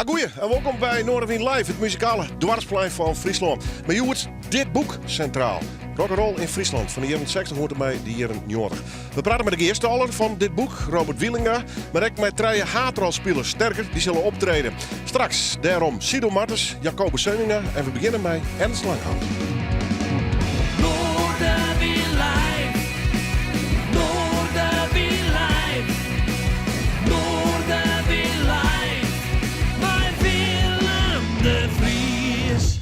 Goeie en welkom bij Noorderwind Live, het muzikale dwarsplein van Friesland. Met Joert dit boek centraal. Rock'n'roll in Friesland, van de jaren 60 hoort erbij de jaren 90. We praten met de eerstealer van dit boek, Robert Wielinga. Maar ook met drie haatrolspelers sterker, die zullen optreden. Straks daarom Sido Martens, Jacobus Zeuninga en we beginnen bij Ernst Langhout. Noorderwind Live, Noorderwind Live, Noorderwind Live, bij Willem de Vries.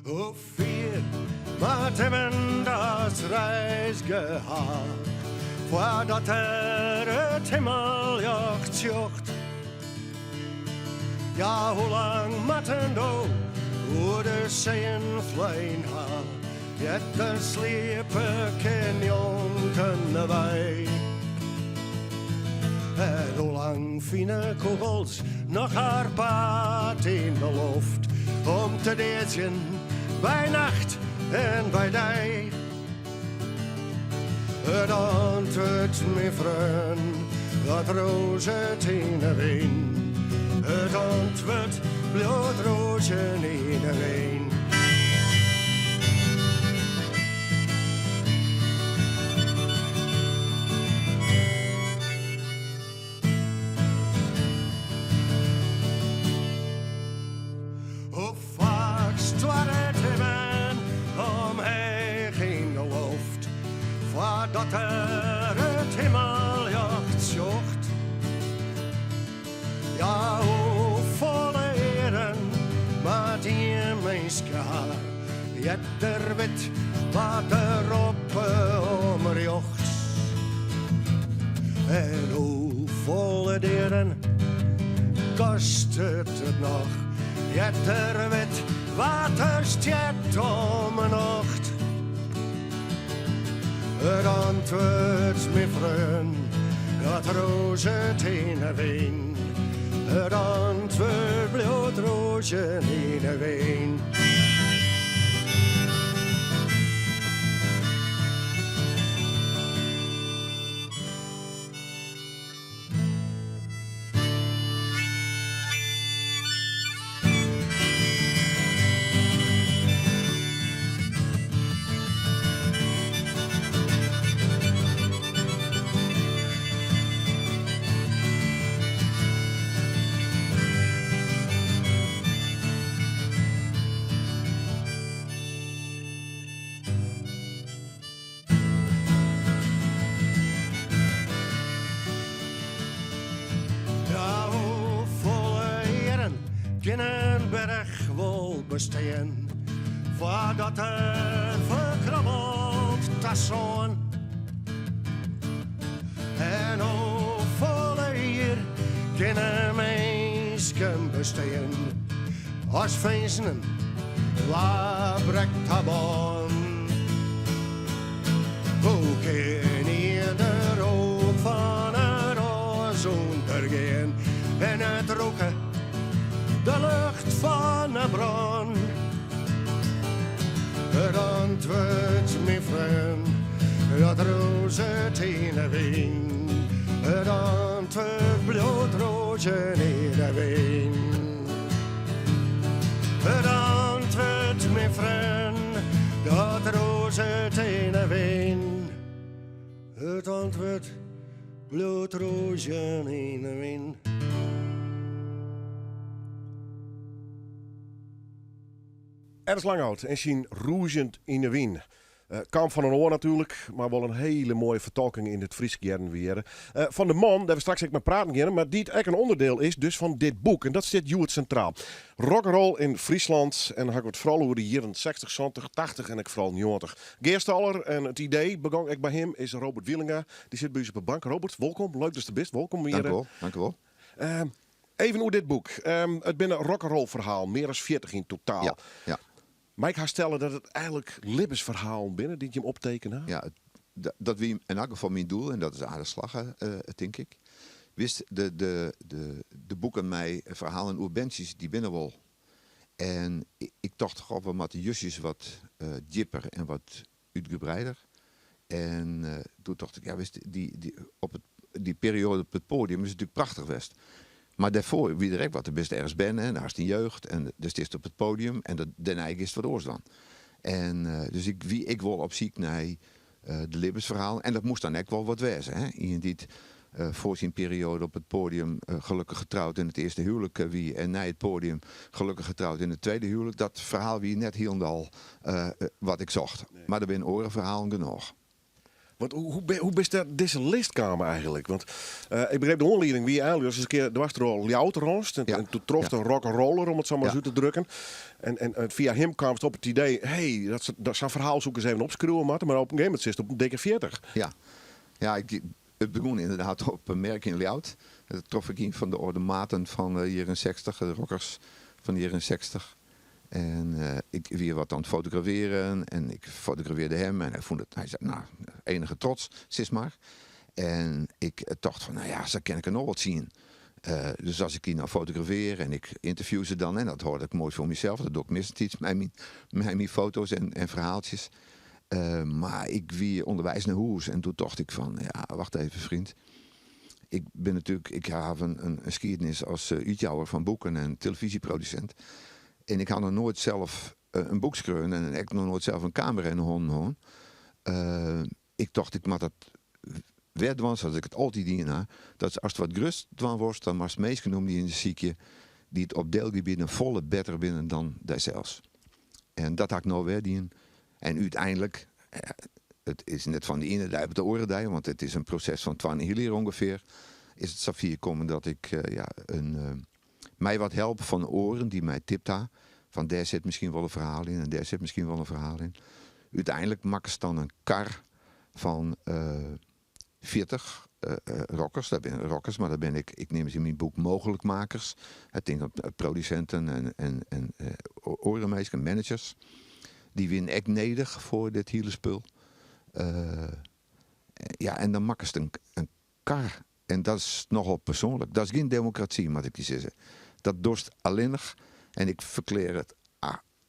Hoe viel wat hebben dat reis gehad, voordat het hemeljacht jocht. Ja, hoe lang matten do, hoe de zeeën vleien ha, jet de sliepen ken jonken wij. En hoe lang fine kogels nog haar paard in de lucht, om te dezen bij nacht en bij dag. Het antwoord, mijn vriend, dat rozen in de wind. Het antwoord, bloedrozen in de wind. Hoe vaak stond het hem omheen in de lucht, voordat het hemeljacht zocht. Ja, hoe volle eren, maar die menska, jet er wit wat erop omrjocht. En hoe volle deren kost het nog? Jet er wit water stjet om een nacht. Het antwoord, mijn vriend, dat rozen in de wind. Het antwoord, bloedrozen in de wind. Ja, hoe volle eren kan een berg wel bestaan, voordat het verkrabbelt tasson. En hoe volle eer kan een mens bestaan, als feesten waar breekt habon. Hoe kan je de rook van het oors ondergaan en het roken de lucht van een bron? Het antwoord, mijn vriend, dat rozen in de wind. Het antwoord, bloedrozen in de wind. Het antwoord, mijn vriend, dat rozen in de wind. Het antwoord, bloedrozen in de wind. Ernst Langhout en zien roezend in de wind. Kamp van een oor natuurlijk, maar wel een hele mooie vertolking in het Fries weer. Van de man, daar we straks ook met praten gaan, maar die het echt een onderdeel is dus van dit boek. En dat zit Joert centraal. Rock'n'roll in Friesland. En dan ga ik het vooral over de jaren 60, 70, 80 en ik vooral 90. Geerstaller en het idee begon ik bij hem is Robert Wielinga. Die zit bij ons op de bank. Robert, welkom. Leuk dat je er bent. Welkom weer. Dank u wel. Even hoe dit boek. Het binnen een rock'n'roll verhaal. Meer dan 40 in totaal. Ja. Maar ik ga stellen dat het eigenlijk libbesverhaal binnen die je hem optekenen. Ja, dat wie in elk geval mijn doel, en dat is aardig slagen, denk ik. Wist de boeken mij verhalen over bandjes die binnen wel. En ik dacht toch wel met de jusjes wat dieper en wat uitgebreider. En toen dacht ik, ja, wist die periode op het podium is natuurlijk prachtig geweest. Maar daarvoor, wie direct wat de beste ergens ben, en daar is de jeugd, en dus het is op het podium, en daarna is het wat oors dan. En dus ik wil op ziek naar de levensverhaal, en dat moest dan echt wel wat wezen. Hè? Iemand die voor zijn periode op het podium gelukkig getrouwd in het eerste huwelijk wie, en na het podium gelukkig getrouwd in het tweede huwelijk. Dat verhaal wie net helemaal wat ik zocht. Nee. Maar er zijn orenverhalen genoeg. Want hoe best dat deze list kwamen eigenlijk? Want ik begreep de onleiding wie eigenlijk eens een keer dwars door al Ljouteronst. En toen trof een rock'n'roller, om het zo maar zo te drukken. En via hem kwam het op het idee, hey, dat zijn verhaal zoeken eens even opschreeuwen, maar op een gegeven moment zit het op een dikke 40. Ja, het begon inderdaad op een merk in Ljout. Dat trof ik een van de orde maten van de jaren 60, de rockers van de jaren 60. En ik weer wat aan het fotograferen en ik fotografeerde hem en hij zei, nou, enige trots, sis maar. En ik dacht van, nou ja, zo kan ik er nog wat zien. Dus als ik hier nou fotografeer en ik interview ze dan, en dat hoorde ik mooi voor mezelf, dat doe ik minstens iets met mijn foto's en verhaaltjes. Maar ik wie onderwijs naar hoes en toen dacht ik van, ja, wacht even vriend. Ik heb een geschiedenis als uitjouwer van boeken en televisieproducent. En ik had nog nooit zelf een boek schreeuwen en ik nog nooit zelf een camera in de hond. Ik dacht, ik moet dat werd was, als ik het altijd hierna, dat als het wat gerust was, dan was het meest genoemd die in de ziekje die het op deelgebied een volle beter binnen dan zelfs. En dat had ik nou weer die. En uiteindelijk, het is net van de ene dij op de oren dij, want het is een proces van 20 jaar ongeveer, is het zo komen dat ik mij wat helpen van oren die mij tipt ha. Van daar zit misschien wel een verhaal in en daar zit misschien wel een verhaal in. Uiteindelijk maken ze dan een kar van 40 rockers. Dat ben rockers, maar dat ben ik neem ze in mijn boek mogelijkmakers. Het ding op producenten en orenmeesters, managers. Die winnen echt nedig voor dit hele spul. En dan maken ze een kar. En dat is nogal persoonlijk. Dat is geen democratie, moet ik je zeggen. Dat dorst alleen nog. En ik verkleer het.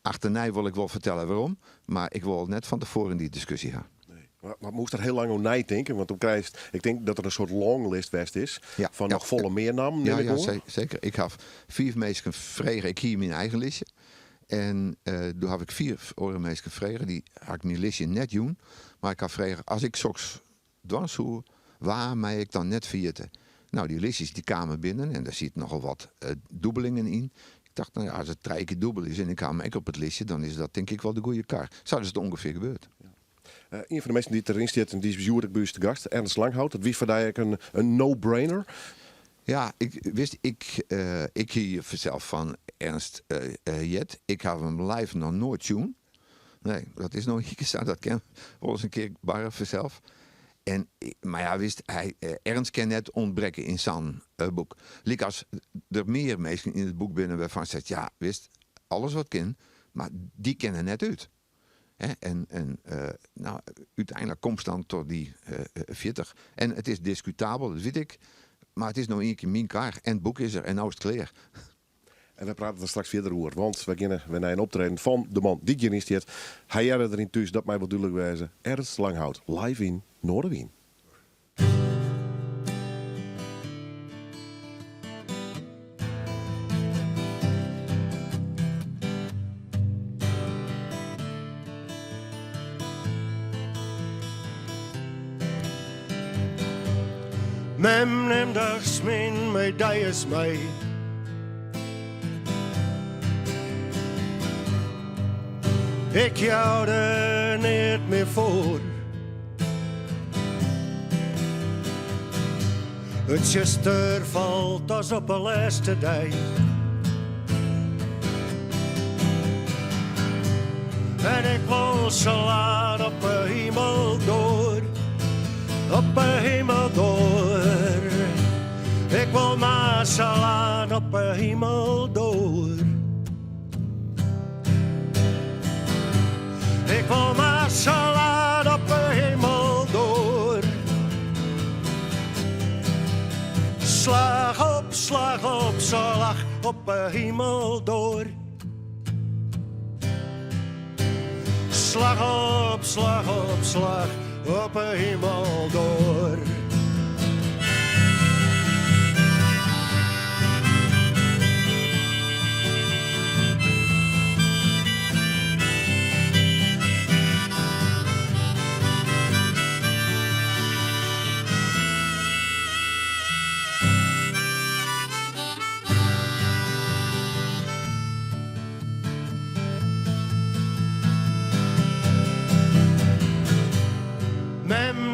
Achterna wil ik wel vertellen waarom. Maar ik wil net van tevoren die discussie gaan. Nee. Maar moest er heel lang over nadenken? Want dan krijg je, ik denk dat er een soort longlist best is. Van nog volle meer namen. Ja, zeker. Ik heb 4 mensen vregen. Ik hier mijn eigen listje. En toen heb ik 4 orenmeesters vregen. Die had ik mijn listje net doen. Maar ik had vregen, als ik soks dwars hoe, waar mij ik dan net vierde. Nou, die listjes die kwamen binnen en daar zit nogal wat dubbelingen in. Ik dacht, nou ja, als het 3 keer dubbel is en ik kwam ik op het listje, dan is dat denk ik wel de goede kar. Zo is het ongeveer gebeurd. Ja. Een van de mensen die erin zit en die is bezoek bij de gast, Ernst Langhout. Dat wie voor mij een no-brainer? Ja, ik hier zelf van Ernst Jet. Ik heb hem live nog nooit zien. Nee, dat is nog niet gezegd. Dat ken wel eens een keer barren vanzelf. Maar ja, wist hij, Ernst kan net ontbreken in zijn boek. Liek als er meer mensen in het boek binnen waarvan zegt, ja, wist alles wat kan, maar die kennen net uit. Hè? Nou, uiteindelijk komt dan tot die 40. En het is discutabel, dat weet ik. Maar het is nog een keer mijn kaart. En het boek is er en nou is het klaar. En we praten er straks verder over. Want we beginnen naar een optreden van de man die erin zit. Hij er erin thuis, dat mij wel duidelijk wijzen. Ernst Langhout, live in Noorderwien. Mem neemt dags mijn medailles mee. Ik jou er niet meer voor. Het zuster valt als op een laatste dag. En ik wil ze laat op de hemel door. Op de hemel door. Ik wil maar ze laat op de hemel door. Ik wil maar zo laat op de hemel door. Slag op slag op de hemel door. Slag op slag op de hemel door.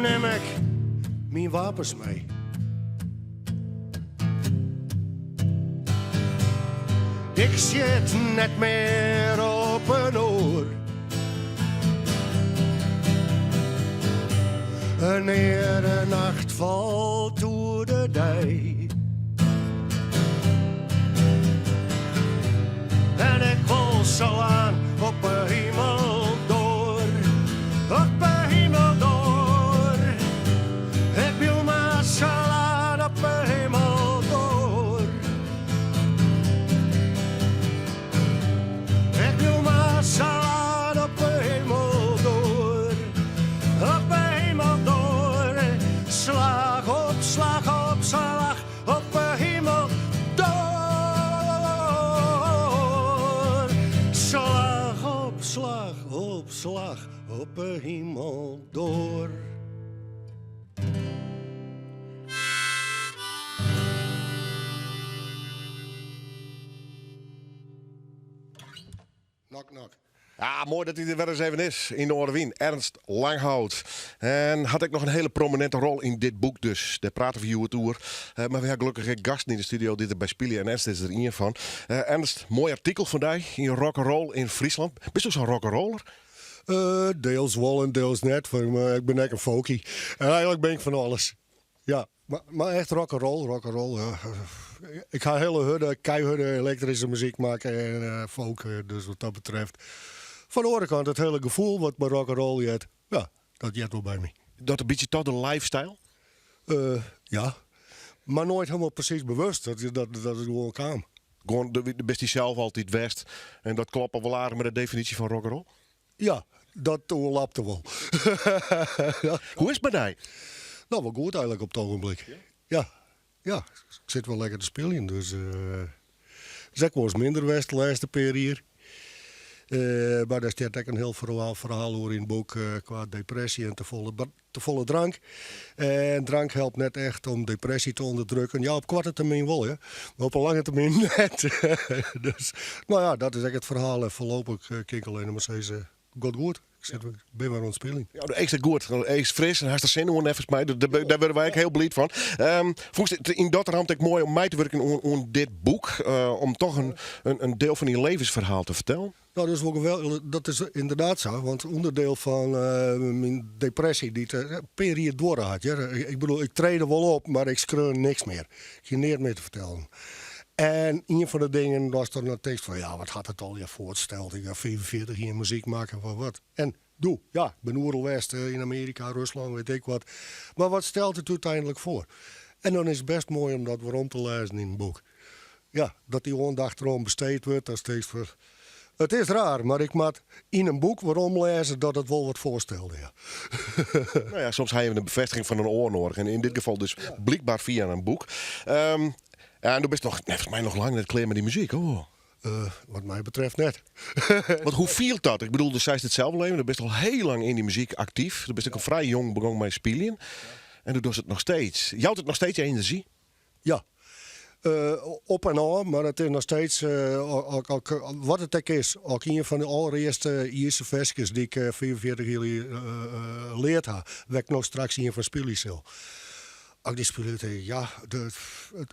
Neem ik mijn wapens mee. Ik zit net meer op een oor. Wanneer de nacht valt door de dij. En ik wil zo aan op de hemel door. Op de hemel door. Ik wil maar zo aan op de hemel door. Ik wil maar zo aan op de hemel door. Op de hemel door. Slag op slag op de hemel door. Slag op de hemel door. Knock, knock. Ja, mooi dat hij er weer eens even is in Noorderwien. Ernst Langhout. En had ik nog een hele prominente rol in dit boek dus. Daar praten we over tour. Maar we hebben gelukkig geen gasten in de studio die erbij spelen. En Ernst is er één van. Ernst, mooi artikel vandaag in rock'n'roll in Friesland. Bist u zo'n rock'n'roller? Deels wel en deels net. Maar ik ben echt een folkie. En eigenlijk ben ik van alles. Ja, maar echt rock'n'roll. Ja. Ik ga hele hudden, keihudden, elektrische muziek maken en folk. Dus wat dat betreft. Van de andere kant, het hele gevoel wat bij rock'n'roll jet. Ja, dat jet wel bij me. Dat een beetje tot de lifestyle? Ja, maar nooit helemaal precies bewust dat het gewoon kwam. Gewoon de best hij zelf altijd west. En dat klopt al wel aardig met de definitie van rock'n'roll? Ja, dat overlapte wel. Ja. Hoe is het bij mij? Nou, wel goed eigenlijk op het ogenblik. Ja, ik zit wel lekker te spelen. Dus ik was minder west de laatste periode. Maar daar staat ook een heel verhaal over in het boek qua depressie en te volle drank. En drank helpt net echt om depressie te onderdrukken. Ja, op korte termijn wel, ja. Maar op een lange termijn net. Dus, nou ja, dat is echt het verhaal. En voorlopig kijk ik alleen maar steeds goed. Ik ben weer aan het spelen. Ja, de eerste goed, de eerste fris en hartstikke zin om even mij. Daar werden wij ook heel blij van. Volgens in Dotterham het mooi om mij te werken aan dit boek. Om toch een deel van je levensverhaal te vertellen. Nou, dat is wel geweldig. Dat is inderdaad zo. Want onderdeel van mijn depressie die ik periode door had. Ja. Ik bedoel, ik treedde wel op, maar ik schreeuwde niks meer. Ik ging neer meer te vertellen. En een van de dingen was dan een tekst van... ja, wat had het al je voorgesteld? Ik ga 45 jaar muziek maken van wat. En doe, ja, ik ben oerelwest in Amerika, Rusland, weet ik wat. Maar wat stelt het uiteindelijk voor? En dan is het best mooi om dat waarom te lezen in een boek. Ja, dat die aandacht erom besteed wordt, dat is steeds voor... Het is raar, maar ik moet in een boek waarom lezen dat het wel wat voorstelde. Ja. Nou ja, soms heb je een bevestiging van een oor nodig. En in dit geval dus blijkbaar via een boek. Ja, en du bent nog, volgens mij nog lang net klaar met die muziek. Oh. Wat mij betreft net. Want hoe viel dat? Ik bedoel, dus zij is het zelf leven. Du bent al heel lang in die muziek actief. Du bent ook al vrij jong begonnen met spelen. En du doet het nog steeds. Jouwt het nog steeds je energie? Ja. Op en aan, maar het is nog steeds, wat het ook is, ook een van de allereerste Ierse versjes die ik 44 jaar leerd heb, waar ik nog straks een van spelen. Ook die spelen, ja,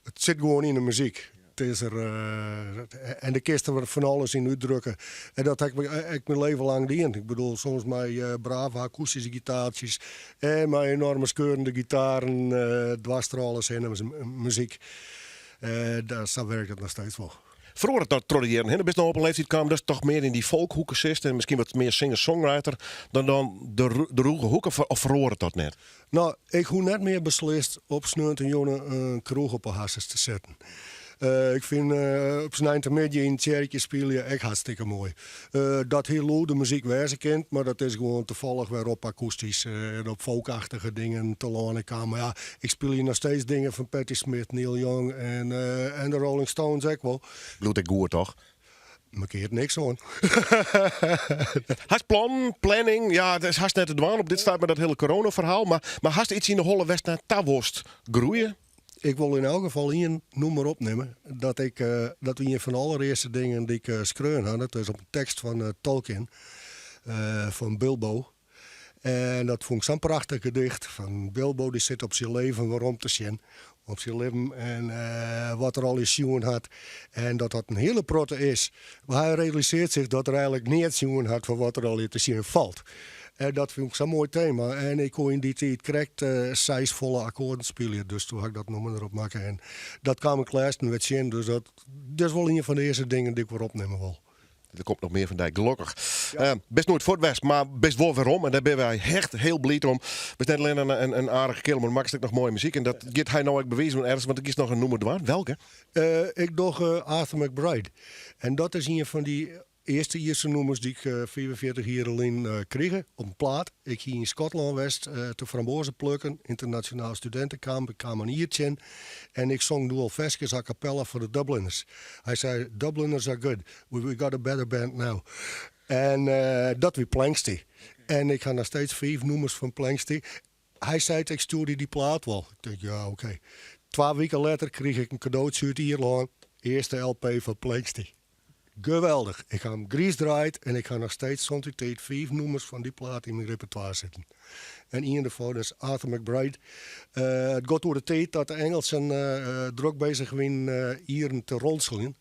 het zit gewoon in de muziek. Het is er, en de kist er van alles in uitdrukken. En dat heb ik mijn leven lang gedaan. Ik bedoel, soms met brave akoestische gitaartjes en met enorme scheurende gitaren, dwars er alles in, muziek. Daar werkt het nog steeds wel. Vroeger dat tradieren, hè? Dan best nog op een leeftijd kwam, dus toch meer in die folkhoeken zit en misschien wat meer singer-songwriter dan de roege hoeken, of verhoor dat net? Nou, ik hoe net meer beslist op sneunten jongen een kroeg op een hasses te zetten. Ik vind op zijn intermedie in het kerkje spelen echt hartstikke mooi. Dat heel low de muziek wijzen kent, maar dat is gewoon toevallig weer op akoestisch en op folkachtige dingen te lanen kan. Maar ja, ik speel hier nog steeds dingen van Patti Smith, Neil Young en de Rolling Stones ook wel. Bloed ik goer toch? Markeert niks hoor. Hast planning, ja, dat is haast net te dwaan op dit staat met dat hele corona-verhaal, maar hast iets in de Holle West naar Taworst groeien? Ik wil in elk geval hier noem maar opnemen dat we een van de allereerste dingen die ik schreeuwen had, dat is op een tekst van Tolkien, van Bilbo. En dat vond ik zo'n prachtig gedicht van Bilbo, die zit op zijn leven waarom te zien. Op zijn leven en wat er al in zien had. En dat dat een hele protte is. Maar hij realiseert zich dat er eigenlijk niet zien had van wat er al in te zien valt. En dat vind ik zo'n mooi thema. En ik kon in die tijd correct 6 volle akkoorden spelen. Dus toen had ik dat nummer erop maken. En dat kwam ik luisteren met zin. Dus dat is wel een van de eerste dingen die ik weer opnemen wil. Er komt nog meer van Dijk, gelukkig. Best nooit voor het West, maar best wel waarom. En daar ben wij echt heel blij om. We zijn net alleen een aardige kerel, maar maakt nog mooie muziek. En dat gaat hij nou ook bewezen ergens, want ik is nog een noemer dwaan. Welke? Ik doe Arthur McBride. En dat is een van die eerste Ierse nummers die ik 44 jaar alleen kreeg op een plaat. Ik ging in Schotland West te frambozen plukken, internationaal studentenkamp. Ik kwam een iertje in en ik zong Dual Veskes a cappella voor de Dubliners. Hij zei, Dubliners are good, we got a better band now. En dat weer Planksty. En ik ga nog steeds 5 nummers van Planksty. Hij zei, ik stuurde die plaat wel. Ik denk, ja, oké. 2 weken later kreeg ik een cadeautje uit Ierland. Eerste LP van Planksty. Geweldig. Ik ga hem Grease draaien en ik ga nog steeds zo'n tijd 5 nummers van die plaat in mijn repertoire zetten. En een daarvan is Arthur McBride. Het gaat door de tijd dat de Engelsen druk bezig zijn Ieren te ronselen.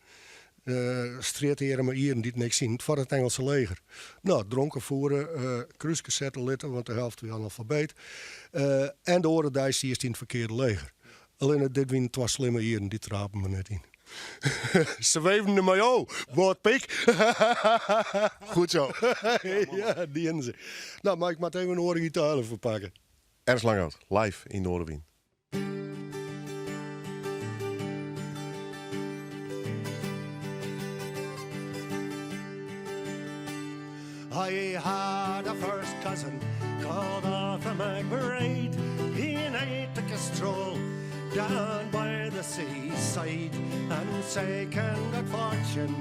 Streetheren met Ieren die het niks zien voor het Engelse leger. Nou, dronken voeren, kruiscassette litten, want de helft was analfabeet. En de oorendijs die is in het verkeerde leger. Alleen dit waren 2 slimme Ieren, die trapen me net in. Ze weven er maar, oh, wat pik. Goed zo. Ja, die hebben ze. Nou, maar ik moet even een oren gitaar verpakken. Ernst Langhout, live in Noorderwien. I had a first cousin called Arthur McBride. He and I took a stroll down by the seaside and second good fortune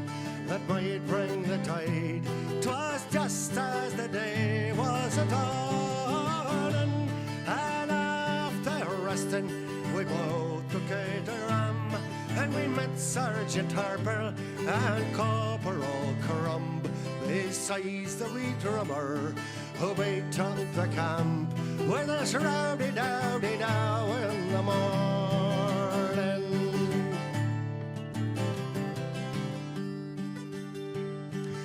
that might bring the tide. 'Twas just as the day was a-dawning, and after resting we both took a dram, and we met Sergeant Harper and Corporal Crumb besides the wee drummer who beat up the camp with us rowdy-dowdy-dow in the morning.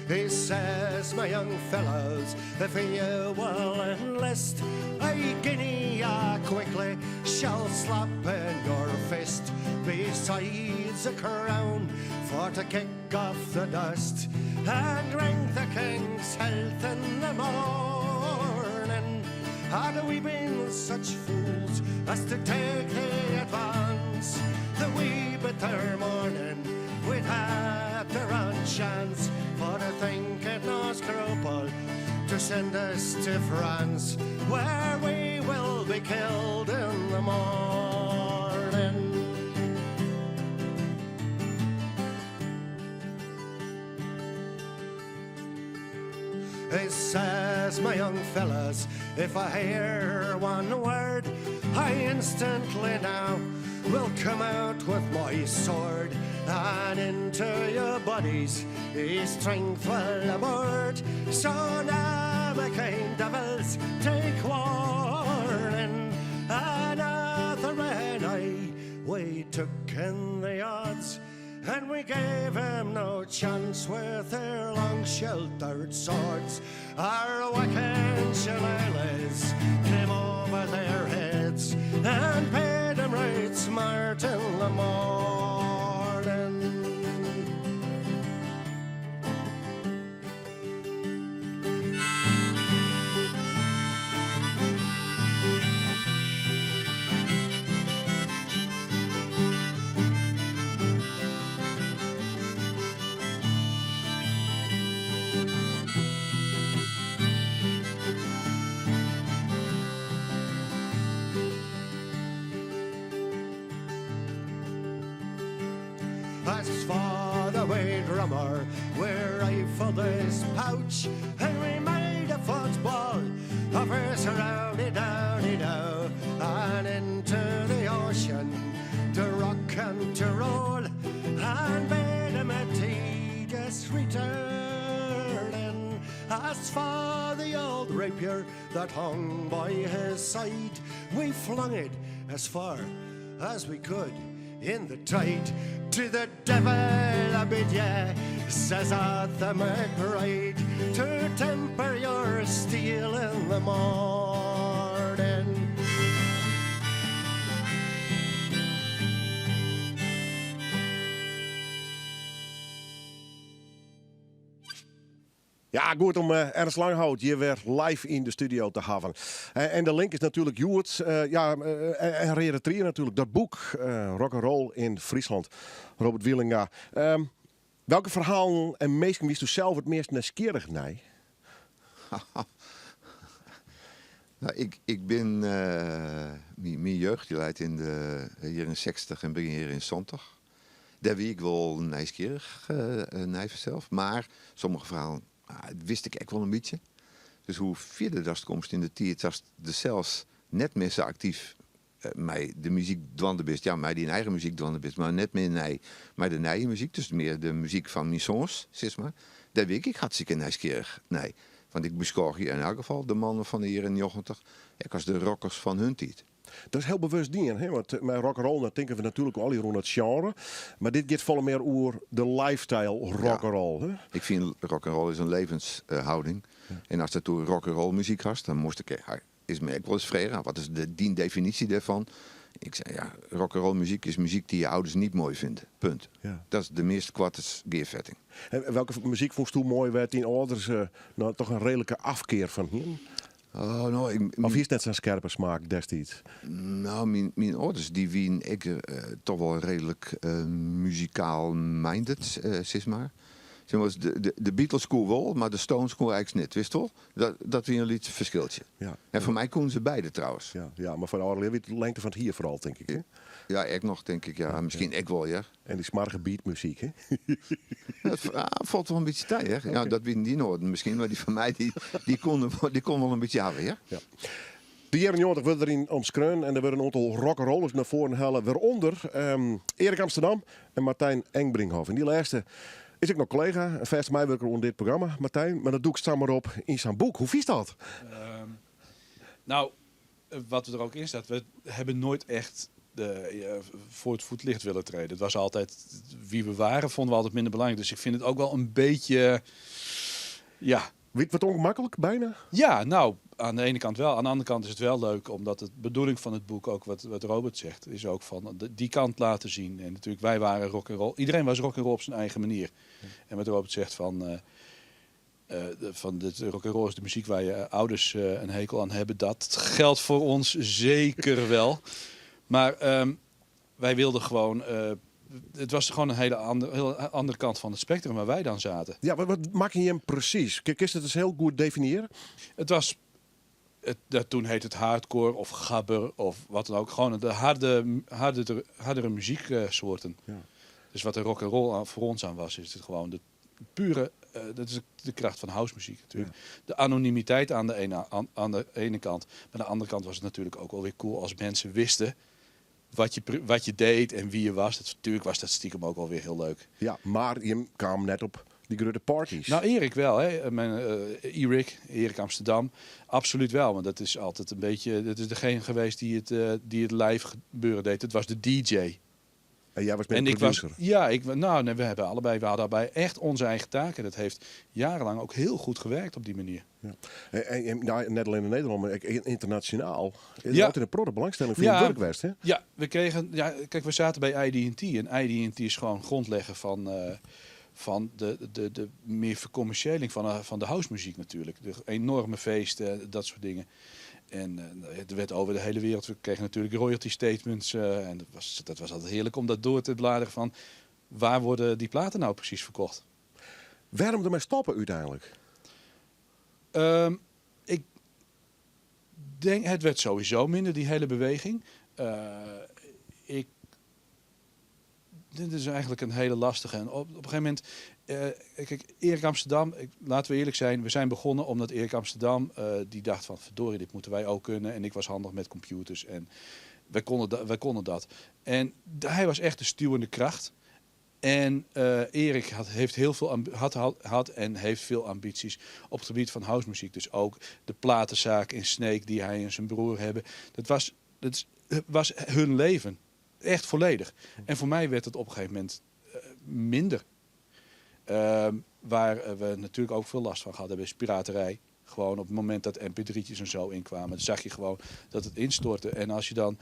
He says, my young fellows, if you will enlist, a guinea quickly shall slap in your fist, besides a crown for to kick off the dust and drink the king's health in the morning. Had we been such fools as to take the advance, the wee bitter morning we'd had the run chance for to think it no scruple to send us to France, where we will be killed in the morning. He says, my young fellas, if I hear one word, I instantly now will come out with my sword, and into your bodies his strength will aboard. So now, my kind devils, take warning. And Arthur and I, we took in the odds, and we gave him no chance with their long-sheltered swords. Our wicked shillelaghs came over their heads and paid them right smart in the morning. As for the way drummer, we rifled his pouch and we made a football of us rowdy-dowdy-dow and into the ocean to rock and to roll and bade him a tedious return. As for the old rapier that hung by his side, we flung it as far as we could in the tide. To the devil a bid ye, says Arthur McBride, to temper your steel in the morning. Ja, goed om Ernst Langhout hier weer live in de studio te hebben. En de link is natuurlijk Joert. En Rere Trier natuurlijk. Dat boek, Rock'n'Roll in Friesland. Robert Wielinga. Welke verhalen en meestal wist u zelf het meest nieuwsgierig naar? Nou, ik ben... mijn jeugd die leidt in de jaren 60 en begin jaren 70. Daar wie ik wel nieuwsgierig naar zelf. Maar sommige verhalen... wist ik echt wel een beetje. Dus hoe verder dat komt in de tijd, als de zelfs net meer zo actief mij de muziek dwanden best, ja, mij die eigen muziek dwanden best, maar net meer nee, maar de nieuwe muziek, dus meer de muziek van mijn sons, zeg maar. Daar weet ik hartstikke nieuwsgierig. Nee, want ik beschouw hier in elk geval de mannen van de jaren 90 als de rockers van hun tijd. Dat is heel bewust dingen, hè? Want met rock'n'roll dan denken we natuurlijk al hier rond het genre. Maar dit gaat veel meer over de lifestyle rock'n'roll. Hè? Ik vind rock'n'roll is een levenshouding. Ja. En als dat door rock'n'roll muziek was, dan moest ik is me ook wel eens vragen, wat is die definitie daarvan? Ik zei, ja, rock'n'roll muziek is muziek die je ouders niet mooi vinden. Punt. Ja. Dat is de meest kwatte geervetting. En welke muziek vond je mooi werd in ouders nou, toch een redelijke afkeer van hier? Oh, nou, of is net zo'n scherpe smaak destijds? Nou, mijn ouders die wien ik toch wel redelijk muzikaal minded, zeg maar. De Beatles kon wel, maar de Stones kon eigenlijk niet, wist toch? Dat weer een lied verschiltje. Ja. En voor mij konden ze beide trouwens. Ja, maar voor de oude de lengte van het hier vooral, denk ik. Hè? Ja, ik nog, denk ik. Ja, misschien ik wel, ja. En die smarige beatmuziek, hè? Dat valt wel een beetje tijd, hè? Okay. Ja, dat weten die nooit. Misschien, maar die van mij, die kon wel een beetje hebben, ja. De jaren 90 worden erin omskreun en er worden een aantal rock'n'rollers naar voren halen. Waaronder Erik Amsterdam en Martijn Engbringhoff. En die laatste is ik nog collega, een vaste meewerker onder dit programma, Martijn. Maar dat doe ik staan maar op in zijn boek. Hoe vies dat? Nou, wat er ook in staat, we hebben nooit echt voor het voetlicht willen treden. Het was altijd wie we waren, vonden we altijd minder belangrijk. Dus ik vind het ook wel een beetje, ja. Wat ongemakkelijk, bijna? Ja, nou, aan de ene kant wel. Aan de andere kant is het wel leuk, omdat de bedoeling van het boek, ook wat Robert zegt, is ook van die kant laten zien. En natuurlijk, wij waren rock'n'roll. Iedereen was rock'n'roll op zijn eigen manier. Ja. En wat Robert zegt van dit rock'n'roll is de muziek waar je ouders een hekel aan hebben. Dat geldt voor ons zeker wel. Maar wij wilden gewoon... het was gewoon een hele andere kant van het spectrum waar wij dan zaten. Ja, wat maak je hem precies? Kijk, is het dus heel goed definiëren? Het was... toen heette het hardcore of gabber of wat dan ook. Gewoon de hardere muzieksoorten. Ja. Dus wat de rock'n'roll voor ons aan was, is het gewoon de pure... dat is de kracht van housemuziek natuurlijk. Ja. De anonimiteit aan de ene kant. Maar aan de andere kant was het natuurlijk ook wel weer cool als mensen wisten wat je deed en wie je was. Natuurlijk was dat stiekem ook wel weer heel leuk. Ja, maar je kwam net op die grote parties. Nou, Erik wel. Hè. Erik Amsterdam. Absoluut wel. Want dat is altijd een beetje... Dat is degene geweest die het live gebeuren deed. Het was de DJ. En jij was met de producer? We hebben allebei. We hadden allebei echt onze eigen taken. Dat heeft jarenlang ook heel goed gewerkt op die manier. Ja. En net alleen in Nederland, maar internationaal. Ja. Altijd een grote belangstelling voor je werk geweest, hè? Ja, we kregen... Ja, kijk, we zaten bij ID&T. En ID&T is gewoon grondlegger van de meer vercommerciëling van de housemuziek natuurlijk. De enorme feesten, dat soort dingen. En er werd over de hele wereld, we kregen natuurlijk royalty statements. En dat was altijd heerlijk om dat door te bladeren van waar worden die platen nou precies verkocht. Waarom ermee stoppen uiteindelijk? Ik denk, het werd sowieso minder, die hele beweging. dit is eigenlijk een hele lastige. En op een gegeven moment, kijk, Erik Amsterdam, laten we eerlijk zijn, we zijn begonnen omdat Erik Amsterdam, die dacht van, verdorie, dit moeten wij ook kunnen. En ik was handig met computers en wij konden dat. En hij was echt de stuwende kracht. En Erik had en heeft veel ambities op het gebied van housemuziek. Dus ook de platenzaak in Sneek die hij en zijn broer hebben. Dat was hun leven. Echt volledig. En voor mij werd het op een gegeven moment minder. Waar we natuurlijk ook veel last van hadden, is piraterij. Gewoon op het moment dat mp3'tjes en zo inkwamen, dan zag je gewoon dat het instortte. En als je dan...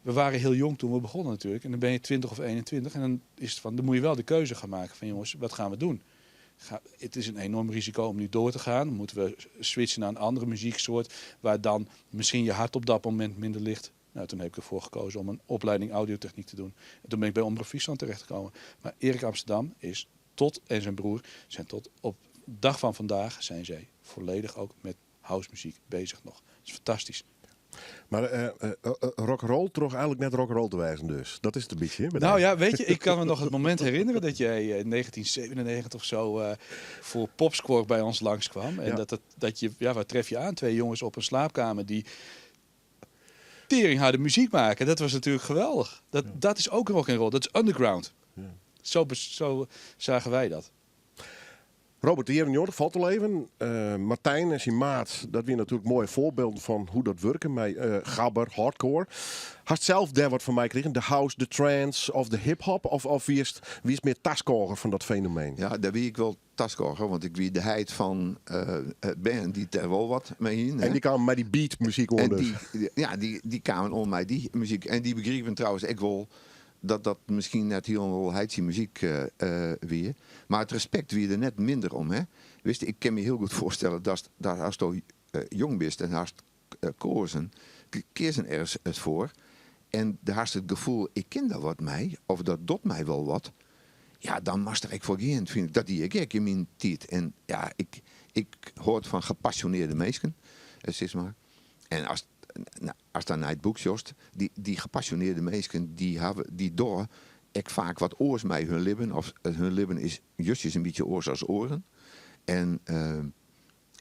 We waren heel jong toen we begonnen natuurlijk. En dan ben je 20 of 21. En dan is het van, dan moet je wel de keuze gaan maken van, jongens, wat gaan we doen? Het is een enorm risico om nu door te gaan. Dan moeten we switchen naar een andere muzieksoort, waar dan misschien je hart op dat moment minder ligt. Nou, toen heb ik ervoor gekozen om een opleiding audiotechniek te doen. En toen ben ik bij Omroep Friesland terechtgekomen. Maar Erik Amsterdam is en zijn broer zijn tot op dag van vandaag zijn zij volledig ook met housemuziek bezig nog. Dat is fantastisch. Maar rock'n'roll, toch eigenlijk net rock'n'roll te wijzen dus. Dat is het een beetje. Hè, Nou ja, weet je, ik kan me nog het moment herinneren dat jij in 1997 of zo voor Popscore bij ons langskwam. En dat je, waar tref je aan? 2 jongens op een slaapkamer die teringharde muziek maken. Dat was natuurlijk geweldig. Dat is ook rock'n'roll, dat is underground. Ja. Zo zagen wij dat. Robert, de heer Njord valt al even. Martijn en zijn maat, dat weer natuurlijk mooie voorbeelden van hoe dat werken met gabber, hardcore. Had zelf daar wat van mij gekregen? De house, de trance of de hip-hop? Of wie is meer taskoger van dat fenomeen? Ja, daar wie ik wel taskoger, want ik wie de heid van band die er wel wat mee in. En die kwamen met die beatmuziek En onder. die kwamen om mij die muziek. En die begrepen trouwens ik wel dat misschien net heel wel heidsie muziek weer. Maar het respect wie er net minder om. Hè? Wist, ik kan me heel goed voorstellen dat als je jong bent en hast kozen, kiezen er het voor. En daar hast het gevoel, ik ken daar wat mee, of dat doet mij wel wat. Ja, dan mag er ik voor gaan, vind ik. Dat die ik in mijn tijd. En ja, ik hoor van gepassioneerde mensen. Is maar. En als dan naar het boek jost, die gepassioneerde mensen, die door ik vaak wat oors mij hun lippen. Of hun lippen is justjes een beetje oors als oren.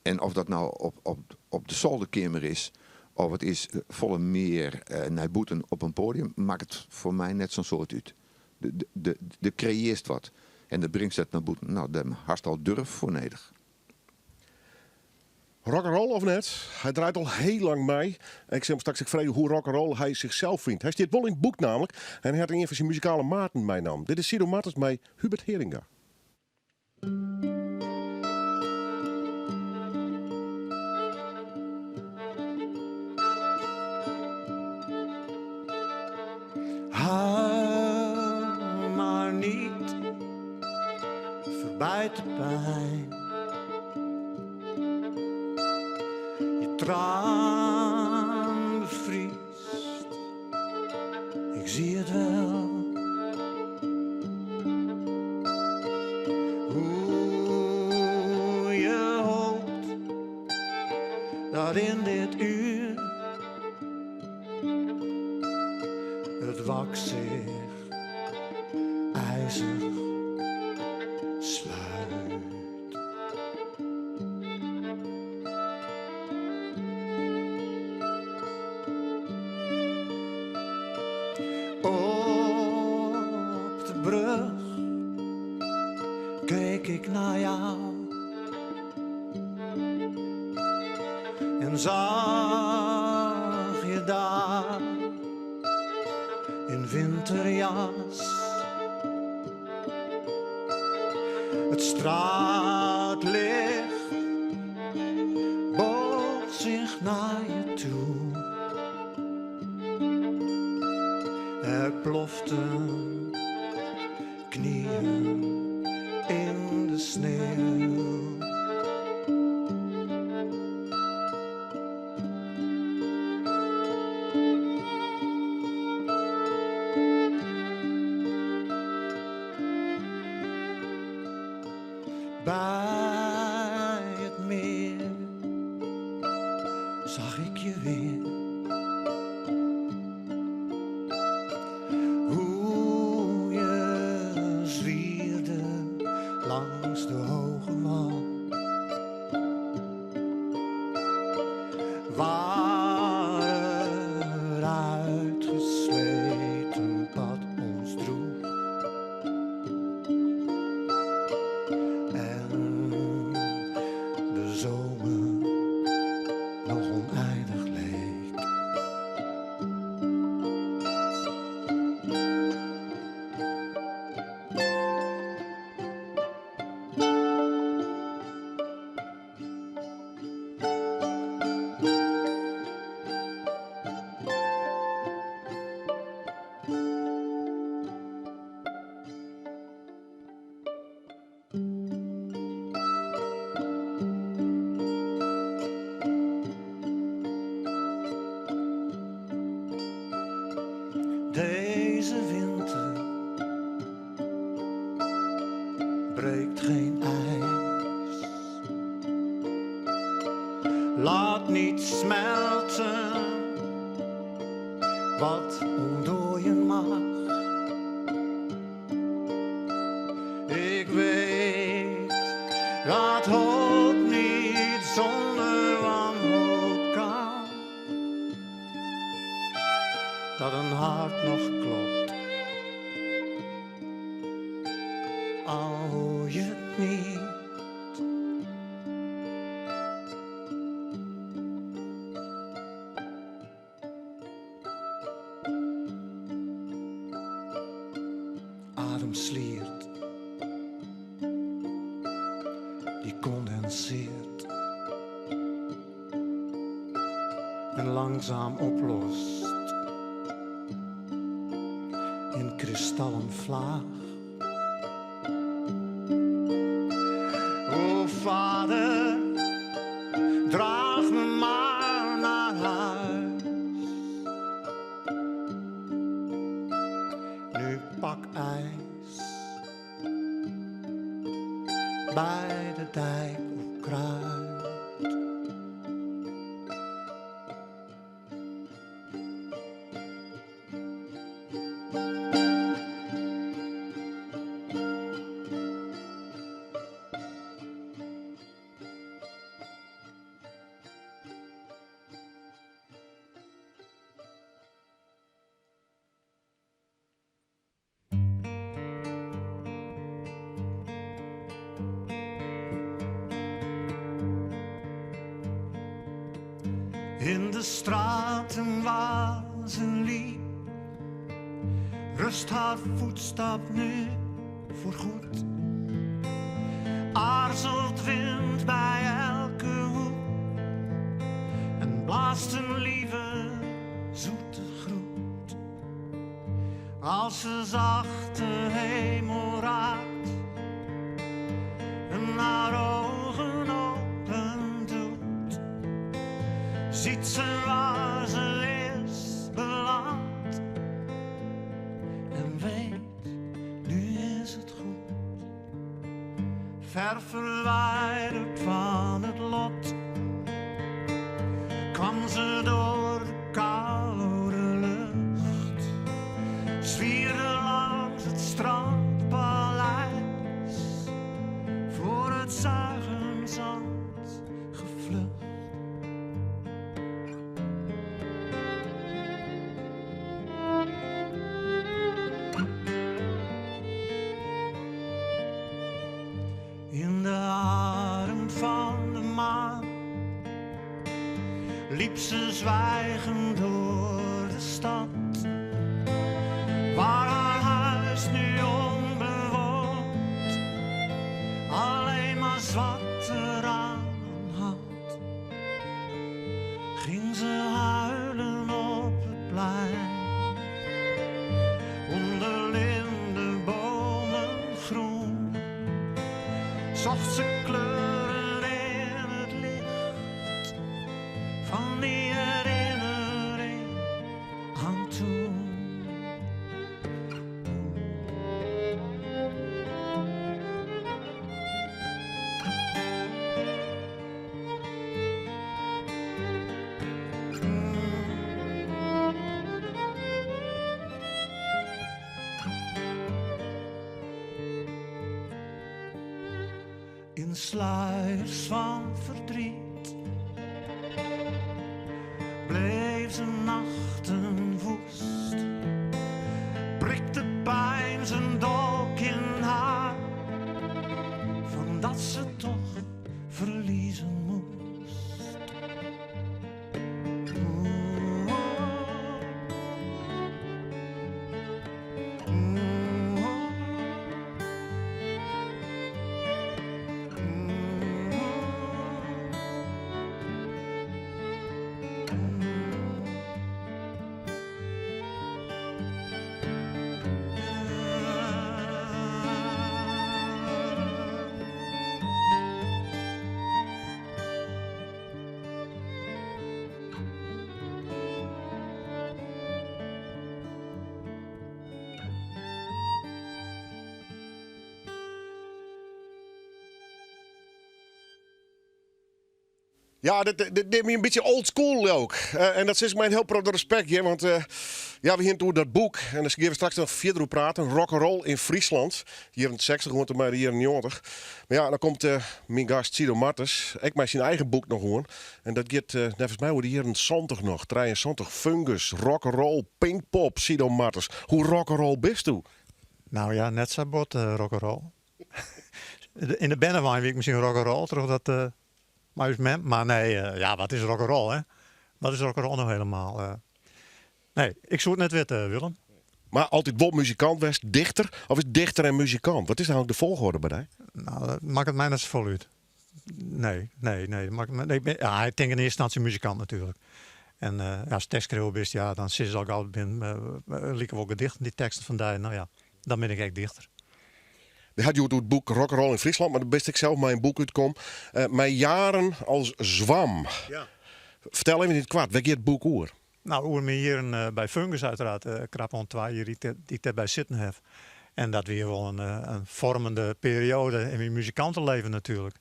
En of dat nou op de zolderkamer is, of het is volle meer naar boeten op een podium, maakt het voor mij net zo'n soort uit. De creëert wat. En dat brengt het naar boeten. Nou, daar hast al durf voor nodig. Rock'n'roll of net? Hij draait al heel lang mee. En ik zeg hem straks, ik vraag hoe rock'n'roll hij zichzelf vindt. Hij staat wel in het boek namelijk. En hij had een van zijn muzikale maten meenam. Dit is Sido Matters met Hubert Heringa. Huil maar niet, verbijt de pijn. Je traan bevriest, ik zie het wel. Hoe je hoopt dat in dit uur het wak zich ijzig sluit. Op de brug keek ik naar jou en zag je daar in winterjas. Het straatlicht boog zich naar je toe. Er ploften knieën in de sneeuw. Bij het meer zag ik je weer. Hoe je breekt geen ijs. Laat niet smelten wat ontdooien mag. Ik weet dat hoop niet zonder wanhoop kan. Dat een hart nog klopt, al hoor je het niet. Adem sliert, die condenseert en langzaam oplost in kristallen vlaag. O Vader, draag me maar naar huis. Nu pak ijs bij de dijk op Kruid. In de straten waar ze liep, rust haar voetstap nu voorgoed. Aarzelt wind bij elke hoek en blaast een lieve zoete groet. Als ze zacht de hemel raakt en haar ogen open doet, ziet ze waar ze is beland en weet, nu is het goed. Ver verwijderd van het lot kwam ze door de koude lucht, zwierde langs het strandpaleis, voor het zuigenzand gevlucht. In de adem van de maan liep ze zwijgend door de stad, waar haar huis nu onbewoond alleen maar zwarte ramen had. Ging ze huilen op het plein, onder lindenbomen groen, zocht ze kleuren in het licht van die herinnering aan toen. In sluiers van verdriet bleef ze nachten woest, prikte pijn zijn dolk in haar, van dat ze toch verliezen moest. Ja, dit neemt me een beetje old school ook. En dat is mijn heel groot respect, hè, want ja, we hier door dat boek. En dan gaan we straks nog verder over praten. Rock'n'roll in Friesland. Hier in het 60, gewoon maar hier in 90. Maar ja, dan komt mijn gast Sido Martens. Ik maak zijn eigen boek nog gewoon. En dat gaat, volgens mij worden hier in 70 nog. 73, fungus, rock'n'roll, pinkpop, Sido Martens. Hoe rock'n'roll bist u? Nou ja, net zo bot rock'n'roll. In de Bennewijn weet ik misschien rock'n'roll, terug dat maar nee, ja, wat is rock'n'roll, hè? Wat is rock'n'roll nou helemaal? Nee, ik zou het net weten, Willem. Maar altijd wel muzikant was, dichter? Of is dichter en muzikant? Wat is nou de volgorde bij mij? Nou, dat maakt het mij net zo vol uit. Nee. Ja, ik denk in eerste instantie muzikant natuurlijk. En ja, als tekstschreeuwer bent, ja, dan zit je al gauw binnen. Lieken wel gedichten, die teksten van daar. Nou ja, dan ben ik echt dichter. We hadden je het boek Rock'n'Roll in Friesland, maar dan best ik zelf mijn boek uitkom. Mijn jaren als zwam. Ja. Vertel even niet kwaad, waar gaat het boek over? Nou, hoe me hier bij Fungus uiteraard, krap aan 2 jaar die ik daarbij zitten heb. En dat weer wel een vormende periode in mijn muzikantenleven natuurlijk.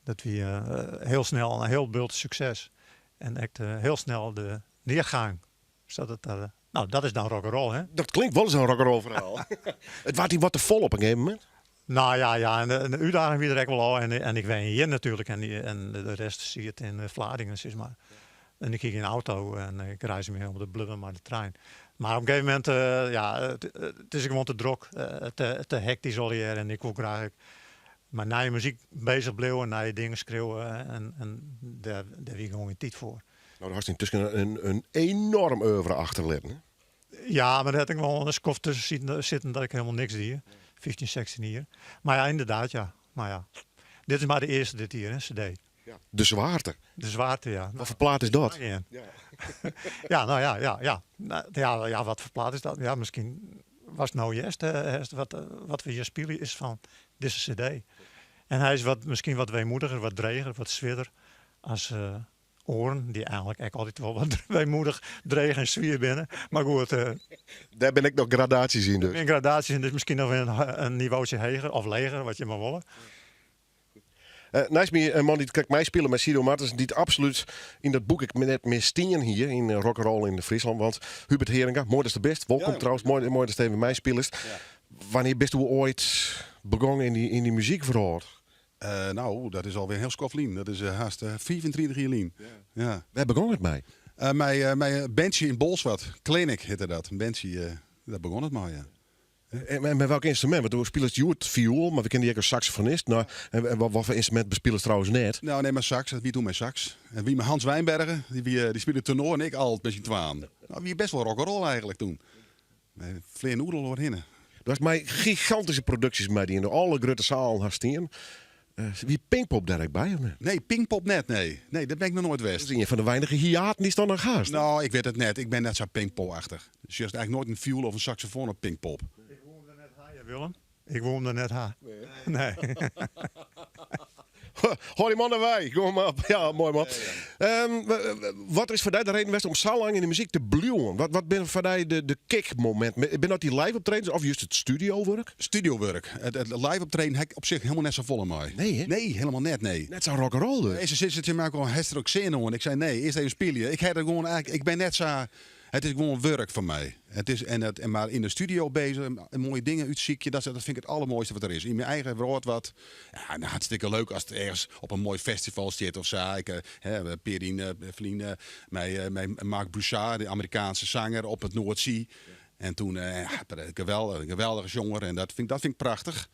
Dat weer heel snel een heel beeld succes. En echt heel snel de neergang. Zodat het, nou, dat is dan rock'n'roll, hè? Dat klinkt wel eens een rock'n'roll verhaal. Het was hier wat te vol op een gegeven moment. Nou ja, en de uitdaging weer direct wel al. En ik ben hier natuurlijk. En de rest zie je het in Vlaardingen, zeg maar. En ik kijk in de auto en ik reis meer op de blubber, maar de trein. Maar op een gegeven moment, ja, het is gewoon te druk, te hectisch al hier. En ik wil graag maar naar je muziek bezig blijven, naar je dingen schreeuwen. En daar heb ik gewoon geen tijd voor. Nou, daar had je intussen een enorm oeuvre achterlaten. Hè? Ja, maar daar heb ik wel een skof tussen zitten dat ik helemaal niks die. 15, 16 hier. Maar ja, inderdaad, ja. Maar ja, dit is maar de eerste dit hier, hè, CD. Ja. De zwaarte. De zwaarte, ja. Wat voor plaat is dat? Ja. Ja, nou ja. Ja, wat voor plaat is dat? Ja, misschien was het nou juist wat we hier spelen is van deze CD. En hij is misschien wat weemoediger, wat dreger, wat zwirder als Oren, die eigenlijk altijd wel wat weemoedig, dreig en zwier binnen. Maar goed, Daar ben ik nog gradaties in dus. in gradaties en dus misschien nog een niveautje heger of leger, wat je maar wil. Naast me een man die kijkt mij spelen met Sido Martens, die het absoluut in dat boek ik net meer stien hier in Rock'n'Roll in Friesland. Want Hubert Heringa, mooi is de best. Welkom trouwens, mooi dat je even mij speelst. Ja. Wanneer bist u ooit begonnen in die muziek vooral? Nou, dat is alweer heel skoflien. Dat is haast 25 jaar lien. Ja. Waar begon het mij? Mijn bandje in Bolsward, Klinik heette dat. Een bandje, daar begon het maar, ja. En met welk instrument? Want we spelen het viool, maar we kennen die ook als saxofonist. Nou, en wat voor instrument bespelen ze trouwens net? Nou, nee, maar sax. Wie doet mijn sax? En wie met Hans Wijnbergen, die speelde tenor en ik altijd met zijn twaan. Nou, wie best wel rock'n'roll eigenlijk toen. Vleer Oedel wordt hinnen. Dat is mij gigantische producties mee die in de alle grote zalen gaan staan. Wie Pinkpop daar ook bij? Of niet? Nee, Pinkpop net, nee. Nee, dat ben ik nog nooit Dat west. is een van de weinige hiaten die staan nog haast. Nou, ik weet het net. Ik ben net zo Pinkpop-achtig. Dus je hebt eigenlijk nooit een viool of een saxofoon op Pinkpop. Ik woonde net haar, Willem. Ik woonde net haar. Nee. Hoor die man erbij. Kom maar op. Ja, mooi man. Wat is voor jou de reden geweest om zo lang in de muziek te blijven? Wat ben voor jou de kickmoment? Ben dat die live optredens of juist het studiowerk? Studiowerk. Het live optreden heb ik op zich helemaal net zo vol in mij. Nee, hè? Nee, helemaal net, nee. Net zo rock'n'roll dus. Deze zit je maar gewoon hester ook zin in. Ik zei nee, eerst even spelen. Ik ben net zo. Het is gewoon werk voor mij. Het is, maar in de studio bezig, mooie dingen uitzieken, dat vind ik het allermooiste wat er is. In mijn eigen woord wat. Ja, nou, hartstikke leuk als het ergens op een mooi festival zit of zo. Perrine, Vlien, met Marc Bouchard, de Amerikaanse zanger, op het Noordzee. En toen, geweldige jonger. En dat vind ik prachtig.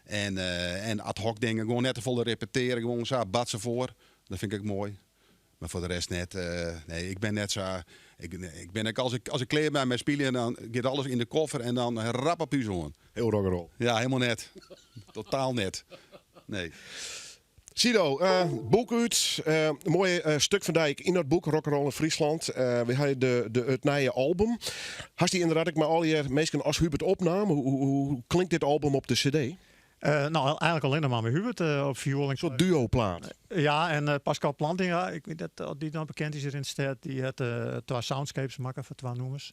En ad hoc dingen, gewoon net te volle repeteren, gewoon zo, batsen voor. Dat vind ik ook mooi. Maar voor de rest net, nee, ik ben net zo. Ik ben ook als ik kleer bij mij spelen, dan gaat alles in de koffer en dan rap op u zo'n. Heel rock'n'roll. Ja, helemaal net. Totaal net. Nee. Sido, boek uit. Een mooi stuk van Dijk in dat boek, Rock'n'Roll in Friesland. We hebben het nieuwe album. Hast die inderdaad ik maar al je meesten als Hubert opname? Hoe klinkt dit album op de cd? Nou, eigenlijk alleen maar met Hubert op viool. Een soort duo-plaat. Ja, en Pascal Plantinga, ik weet dat die dan bekend is hier in de stad, die had 2 soundscapes maken voor 2 noemers.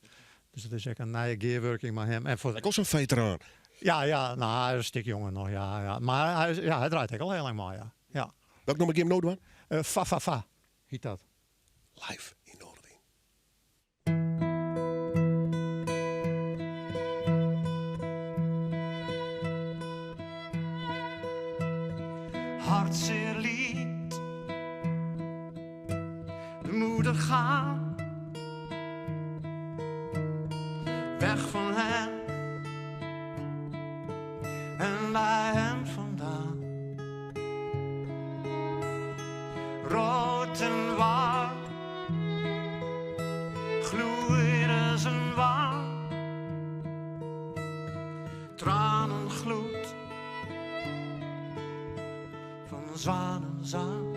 Dus dat is echt een nieuwe gearworking met hem. En voor... Ik was zo'n veteraan. Ja, nou, hij is een stuk jonger nog, ja. Maar hij draait echt al heel lang maar, ja. Welk nummer game nodig? Fa Fa Fa, heet dat. Live in Noordwijk. Hartzeer lied, de moeder gaat weg van hem en bij hem vandaan. Rood en waar gloeide zijn wang, tranengloed van zwanenzang.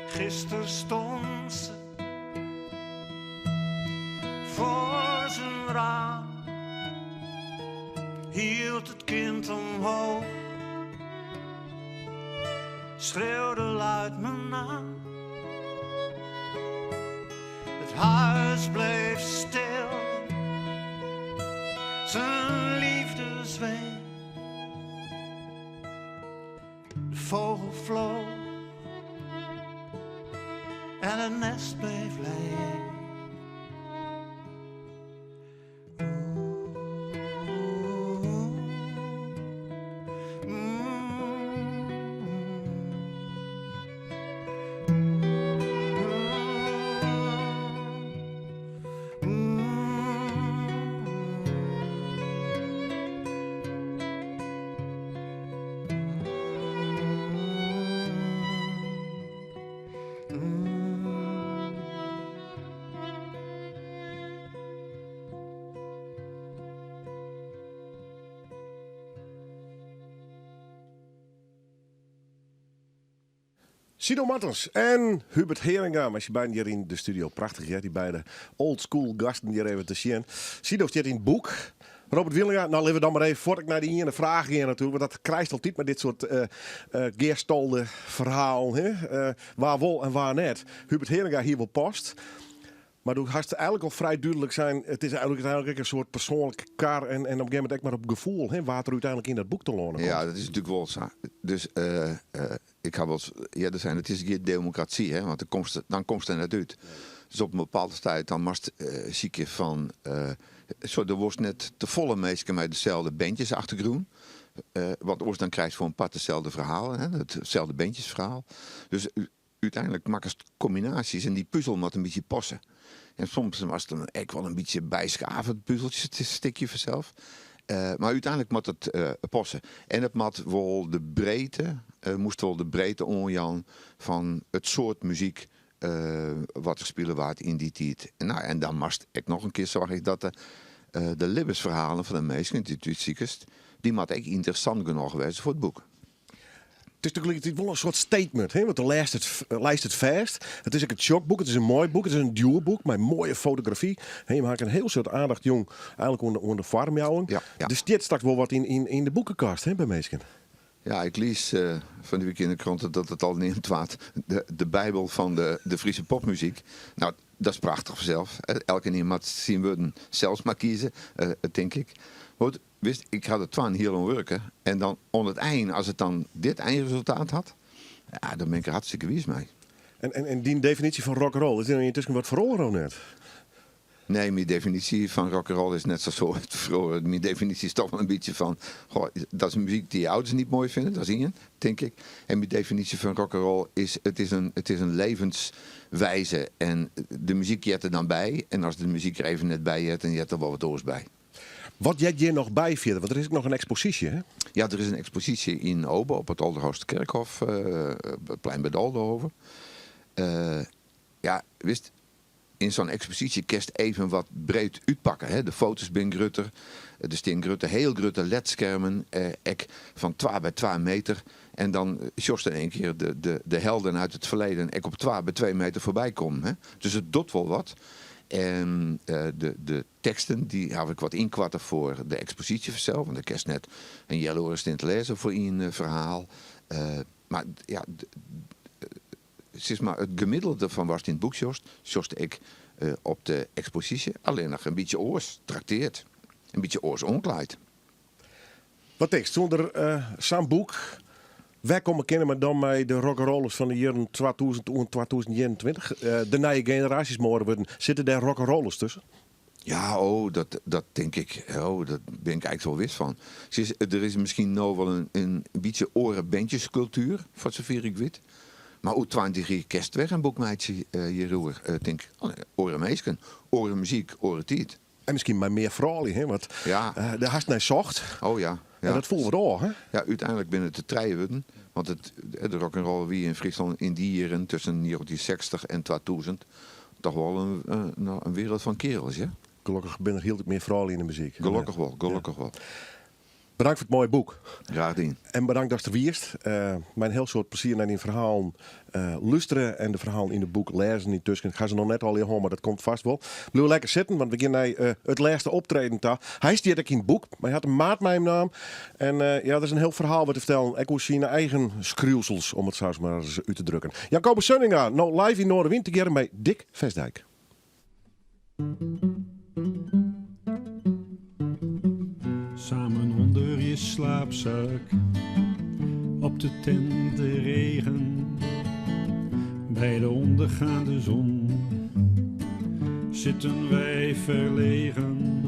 Gisteren stond ze voor zijn raam, hield het kind omhoog, schreeuwde luid mijn naam. Het huis bleef stil, zijn liefde zweeg. De vogel vloog en het nest bleef leeg. Sido Martens en Hubert Heringa, als je beiden hier in de studio. Prachtig, hè? Die beide old school gasten hier even te zien. Sido zit in het boek. Robert Willinga, nou laten we dan maar even voordat ik naar die ene vraag ga natuurlijk. Want dat krijgt altijd met dit soort geerstalde verhaal. Waar wel en waar net. Hubert Heringa hier wel past. Maar du hast eigenlijk al vrij duidelijk zijn. Het is eigenlijk een soort persoonlijke kar. En op een gegeven moment ook maar op gevoel. Hè, waar er uiteindelijk in dat boek te lonen komt. Ja, dat is natuurlijk wel zo. Dus ik ga wel eerder zijn. Het is geen democratie, hè, want dan komt er net uit. Dus op een bepaalde tijd dan mast ziek je van. Er wordt net te volle mensen met dezelfde bandjes achtergroen. Want dan krijg je voor een pad hetzelfde verhaal. Hè, hetzelfde bandjesverhaal. Dus uiteindelijk maken ze combinaties en die puzzel moet een beetje passen. En soms was het dan echt wel een beetje bijschaven, puzzeltjes, het is een stukje vanzelf. Maar uiteindelijk moet het passen. En het moet wel de breedte, moest wel de breedte onjan van het soort muziek wat er spelen waard in die tijd. En dan moest ik nog een keer zorgen dat de libbesverhalen van de meesten, die moet echt interessant genoeg geweest voor het boek. Het is natuurlijk wel een soort statement, hè? Want de lijst het vast. Het is ook een shockboek, het is een mooi boek, het is een duurboek met mooie fotografie. Je maakt een heel soort aandacht jong, eigenlijk onder de farmjouwen. Ja. Dus dit staat wel wat in de boekenkast, hè, bij meesken. Ja, ik lees van de week in de kranten dat het al neemt waard. De Bijbel van de Friese popmuziek. Nou, dat is prachtig vanzelf. Elke iemand zien we zelfs maar kiezen, denk ik. Goed, wist, ik ga er 12 hier aan werken. En dan onder het eind, als het dan dit eindresultaat had, ja, dan ben ik er hartstikke wies mee. En die definitie van rock'n'roll, is er intussen wat veranderd net? Nee, mijn definitie van rock'n'roll is net zo. Mijn definitie is toch wel een beetje van, goh, dat is muziek die je ouders niet mooi vinden, dat zie je, denk ik. En mijn definitie van rock'n'roll is, het is een levenswijze. En de muziek jet er dan bij. En als de muziek er even net bij jet, dan jet er wel wat oors bij. Wat jij hier nog bij vierde, want er is ook nog een expositie, hè? Ja, er is een expositie in Oben op het Olderhoosterkerkhof, het plein bij de Oldenhoven. Ja, wist, in zo'n expositie kerst even wat breed uitpakken. Hè? De foto's ben grutter, de steen grutter, heel grutter ledschermen, van 2 bij 2 meter. En dan sjost in één keer de helden uit het verleden, op 2 bij 2 meter voorbij komen. Hè? Dus het doet wel wat. En de teksten die heb ik wat inkwarten voor de expositie zelf. Want ik heb net een jaloers in te lezen voor een verhaal. Maar ja, het is maar het gemiddelde van wat in het boek zocht ik op de expositie alleen nog een beetje oors trakteert. Een beetje oors onkleid. Wat tekst? Zonder zo'n boek, wij komen kennen maar dan met de rock'n'rollers van de jaren 2000 en 2021. De nieuwe generaties mogen worden. Zitten daar rock'n'rollers tussen? Ja, dat denk ik. Dat ben ik eigenlijk wel wist van. Er is misschien nou wel een beetje orenbandjescultuur, voor zover ik weet. Maar hoe 20 jaar kerst weg een boekmeidje hierover. Denk ik, orenmeesken, orenmuziek, orentiet. En misschien maar meer vrouwen, hè? Want de hast naar zocht. Oh ja. En dat voelen we door, hè? Ja, uiteindelijk binnen te treien. Want de rock'n'roll wie in Friesland in die jaren tussen 1960 en 2000 toch wel een wereld van kerels, ja? Gelukkig ben er heel meer vrouwen in de muziek. Gelukkig wel. Bedankt voor het mooie boek. Graag gedaan. En bedankt dat je er wierst. Mijn heel soort plezier naar die verhalen luisteren en de verhalen in het boek lezen. Intussen ik ga ze nog net al hier maar dat komt vast wel. Blijf lekker zitten, want we gaan naar het laatste optreden. Hij stiert ook in het boek, maar hij had een maat met hem naam. En dat is een heel verhaal wat te vertellen. Ik hoor zijn eigen skruwsels, om het zo maar eens uit te drukken. Jan-Kobus Sunninga, nou live in Noorderwind, together met Dick Vestdijk. Samen onder je slaapzak, op de tent de regen, bij de ondergaande zon, zitten wij verlegen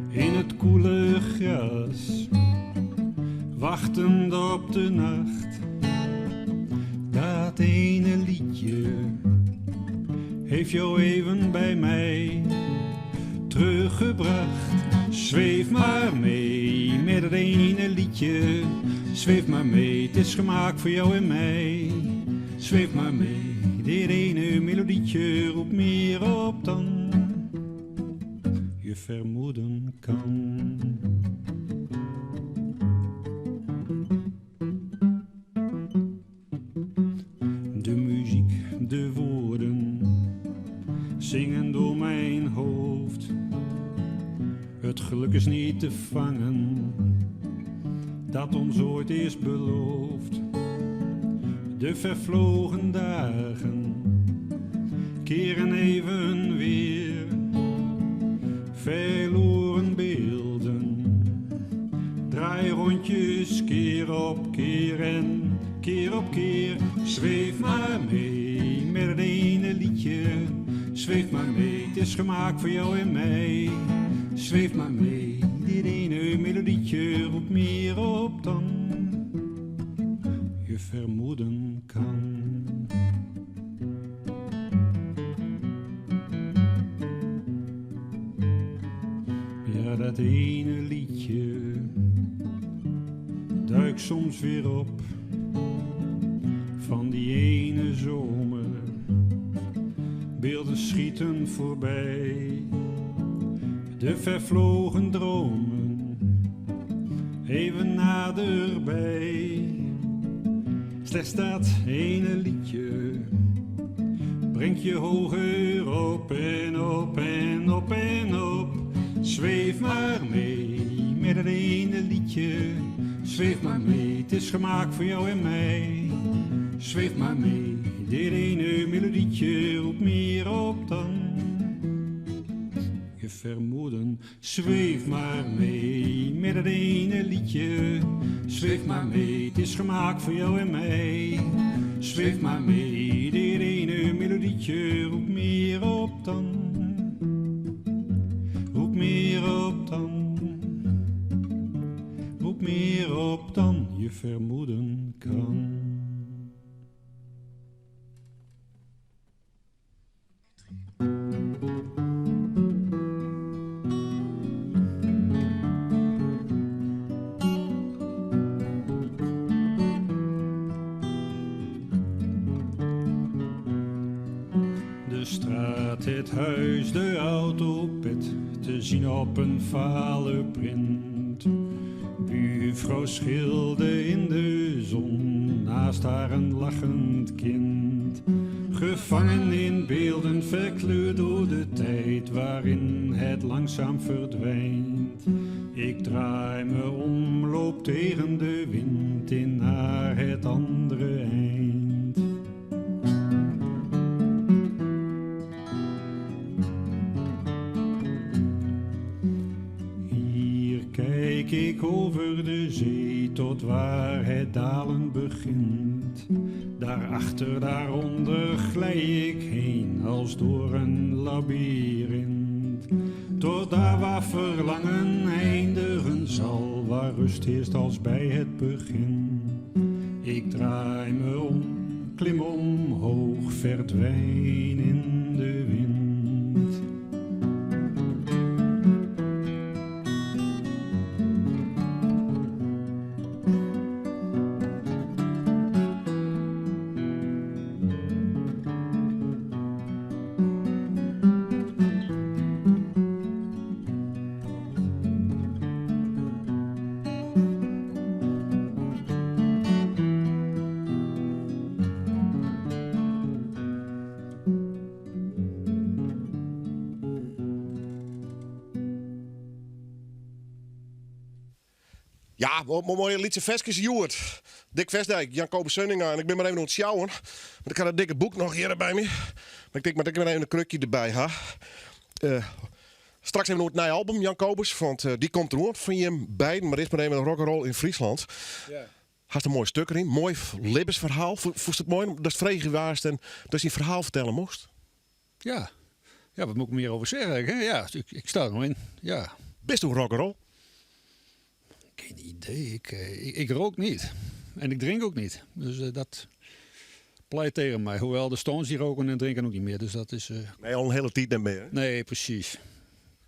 in het koele gras, wachtend op de nacht. Dat ene liedje heeft jou even bij mij teruggebracht. Zweef maar mee met het ene liedje. Zweef maar mee, het is gemaakt voor jou en mij. Zweef maar mee, dit ene melodietje roept meer op dan je vermoeden kan. De muziek, de woorden zingen door mijn hoofd. Het geluk is niet te vangen, dat ons ooit is beloofd. De vervlogen dagen keren even weer. Verloren beelden, draai rondjes keer op keer en keer op keer. Zweef maar mee met het ene liedje. Zweef maar mee, het is gemaakt voor jou en mij. Zweef maar mee, dit ene melodietje roept meer op dan je vermoeden kan. Ja, dat ene liedje duikt soms weer op van die ene zomer. Beelden schieten voorbij, de vervlogen dromen even naderbij. Slechts dat ene liedje brengt je hoger op en op en op en op. Zweef maar mee met het ene liedje. Zweef maar mee, het is gemaakt voor jou en mij. Zweef maar mee, dit ene melodietje roept meer op dan je vermoeden. Zweef maar mee met het ene liedje. Zweef maar mee, het is gemaakt voor jou en mij. Zweef maar mee, dit ene melodietje roept meer op dan. Roept meer op dan. Roept meer op dan je vermoeden kan. De straat, het huis, de autopit, te zien op een vale print. Buurvrouw schilde in de zon, naast haar een lachend kind. Gevangen in beelden, verkleurd door de tijd waarin het langzaam verdwijnt. Ik draai me om, loop tegen de wind in naar het andere eind. Hier kijk ik over de zee tot waar het dalen begint. Daarachter, daaronder glij ik heen als door een labyrint. Tot daar waar verlangen eindigen zal, waar rust heerst als bij het begin. Ik draai me om, klim omhoog, verdwijn in de wind. Ja, mooie liedje Veskes Joert. Dick Vestdijk, Jan Kobus Sunninga. En ik ben maar even aan het sjouwen. Want ik had dat dikke boek nog hier bij me. Maar ik denk maar dat ik maar even een krukje erbij ha. Straks hebben we nog het nieuwe album, Jan Kobus. Want die komt er ook van je beiden. Maar eerst maar even een rock'n'roll in Friesland. Ja. Had een mooi stuk erin. Mooi levensverhaal. Vond het mooi dat het vregen was en dat je een verhaal vertellen moest? Ja, wat moet ik meer over zeggen? Hè? Ja, ik sta er nog in. Ja. Best hoe rock'n'roll? Geen idee. Ik rook niet. En ik drink ook niet. Dus dat pleit tegen mij. Hoewel de Stones die roken en drinken ook niet meer. Dus dat is... Nee, al een hele tijd niet meer. Hè? Nee, precies.